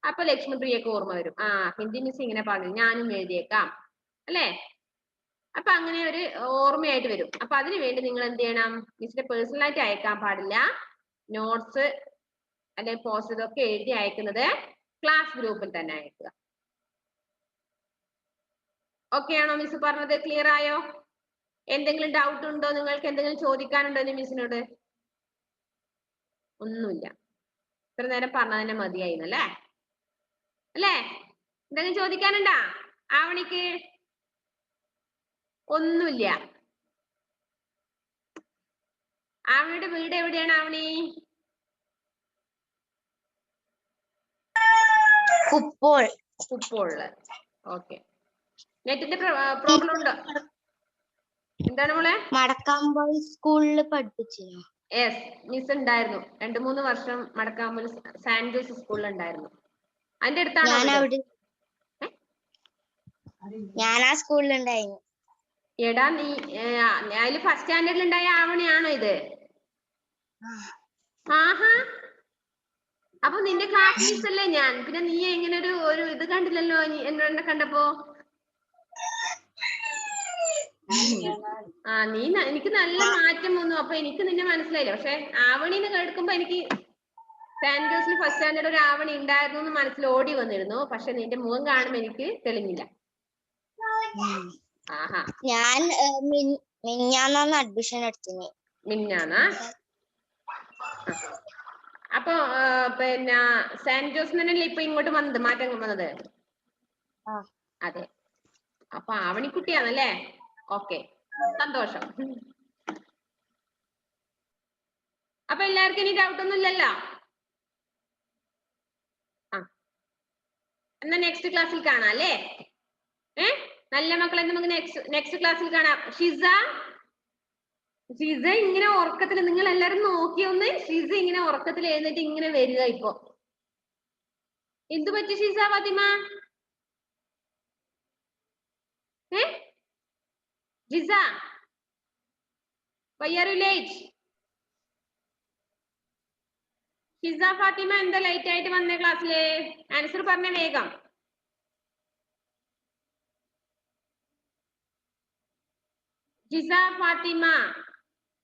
അപ്പൊ ലക്ഷ്മിപ്രിയക്ക് ഓർമ്മ വരും. ഹിന്ദി മിസ് ഇങ്ങനെ പറഞ്ഞു, ഞാനും എഴുതിയേക്കാം അല്ലേ? അപ്പൊ അങ്ങനെ ഒരു ഓർമ്മയായിട്ട് വരും. അപ്പൊ അതിനു വേണ്ടി നിങ്ങൾ എന്ത് ചെയ്യണം? മിസ്സിന്റെ പേഴ്സണൽ ആയിട്ട് അയക്കാൻ പാടില്ല. നോട്ട്സ് അല്ലെങ്കിൽ പോസ്റ്റ് ഇതൊക്കെ എഴുതി അയക്കുന്നത് ക്ലാസ് ഗ്രൂപ്പിൽ തന്നെ അയക്കുക. ഓക്കെ ആണോ? മിസ് പറഞ്ഞത് ക്ലിയർ ആയോ? എന്തെങ്കിലും ഡൗട്ട് ഉണ്ടോ? നിങ്ങൾക്ക് എന്തെങ്കിലും ചോദിക്കാനുണ്ടോ മിസ്സിനോട്? ഒന്നുമില്ല. ഇത്ര നേരം പറഞ്ഞ തന്നെ മതിയായിരുന്നല്ലേ? അല്ലേ? എന്തെങ്കിലും ചോദിക്കാനുണ്ടാ ആവണിക്ക്? ഒന്നുമില്ല. ആവണിയുടെ വീട് എവിടെയാണ് ആവണി? കുപ്പോള്. ഓക്കെ. നെറ്റിന്റെ പ്രോബ്ലം ഉണ്ടോ? എന്താണ് മോളെ? മടക്കാമ്പള്ളി സ്കൂളിൽ പഠിപ്പിച്ചു. യെസ്, മിസ് ഉണ്ടായിരുന്നു. 2-3 വർഷം മടക്കാമ്പള്ളി സാന്റ് ജോസഫ് സ്കൂളിൽ ഉണ്ടായിരുന്നു. അതിന്റെ അടുത്താണോ? ഞാൻ ആ സ്കൂളിൽ ഉണ്ടായിരുന്നു. എടാ നീ അതില് ഫസ്റ്റ് സ്റ്റാൻഡേർഡിൽ ഉണ്ടായ ആവണിയാണോ ഇത്? ആഹാ, അപ്പൊ നിന്റെ ക്ലാസ് മിസ് അല്ലേ ഞാൻ? പിന്നെ നീ എങ്ങനെ ഒരു ഇത് കണ്ടില്ലല്ലോ എന്നെ കണ്ടപ്പോ? നീ എനിക്ക് നല്ല മാറ്റം വന്നു. അപ്പൊ എനിക്ക് നിന്നെ മനസ്സിലായില്ല. പക്ഷെ ആവണിന്ന് കേൾക്കുമ്പോ എനിക്ക് സാന്റ് ജോസിൽ ഫസ്റ്റ് സ്റ്റാൻഡേർഡ് ഒരു ആവണി ഉണ്ടായിരുന്നു എന്ന് മനസ്സിൽ ഓടി വന്നിരുന്നു. പക്ഷെ നിന്റെ മുഖം കാണുമ്പോ എനിക്ക് തെളിഞ്ഞില്ല. ഞാൻ മിഞ്ഞാന്നാണ് അഡ്മിഷൻ എടുത്തത്. മിഞ്ഞാന്നാ? അപ്പൊ പിന്നെ സാന്റ് ജോസ് തന്നെയല്ലേ ഇപ്പൊ ഇങ്ങോട്ട് വന്നത്, മാറ്റം വന്നത്? അതെ. അപ്പൊ ആവണിക്കുട്ടിയാണല്ലേ? ഓക്കെ, സന്തോഷം. അപ്പൊ എല്ലാവർക്കും ഇനി ഡൗട്ട് ഒന്നും ഇല്ലല്ലോ? എന്നാ നെക്സ്റ്റ് ക്ലാസ്സിൽ കാണാം അല്ലേ? നല്ല മക്കളെ, നമുക്ക് നെക്സ്റ്റ് ക്ലാസ്സിൽ കാണാം. ഷിസ ഇങ്ങനെ ഉറക്കത്തിൽ, നിങ്ങൾ എല്ലാരും നോക്കിയൊന്ന്. ഷിസ ഇങ്ങനെ ഉറക്കത്തിൽ എഴുന്നേറ്റ് ഇങ്ങനെ വരിക. ഇപ്പൊ എന്തു പറ്റി Shiza Fathima? Jisa, why are you late? Shiza Fathima എന്താ ലൈറ്റ് ആയിട്ട് വന്നേ ക്ലാസ്സില്? ആൻസർ പറഞ്ഞ വേഗം. ജിസ ഫാത്തിമ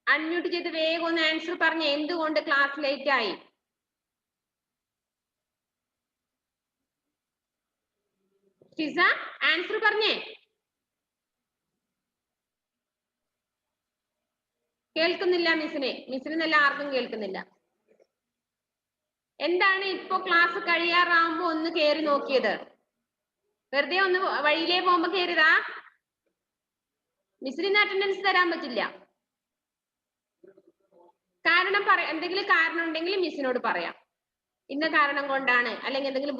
അൺമ്യൂട്ട് ചെയ്ത് വേഗം ഒന്ന് ആൻസർ പറഞ്ഞേ. എന്തുകൊണ്ട് ക്ലാസ് ലേറ്റ് ആയി? ജിസ ആൻസർ പറഞ്ഞേ. കേൾക്കുന്നില്ല മിസ്സിനെന്നല്ല ആർക്കും കേൾക്കുന്നില്ല. എന്താണ് ഇപ്പൊ ക്ലാസ് കഴിയാറാവുമ്പോ ഒന്ന് കേറി നോക്കിയത്? വെറുതെ ഒന്ന് വഴിയിലേ പോകുമ്പോ കേറിയതാ? മിസ്സിന് ഇന്ന് അറ്റൻഡൻസ് തരാൻ പറ്റില്ല. എന്തെങ്കിലും കാരണം ഉണ്ടെങ്കിൽ മിസ്സിനോട് പറയാം. ഇന്ന കാരണം കൊണ്ടാണ്, അല്ലെങ്കിൽ എന്തെങ്കിലും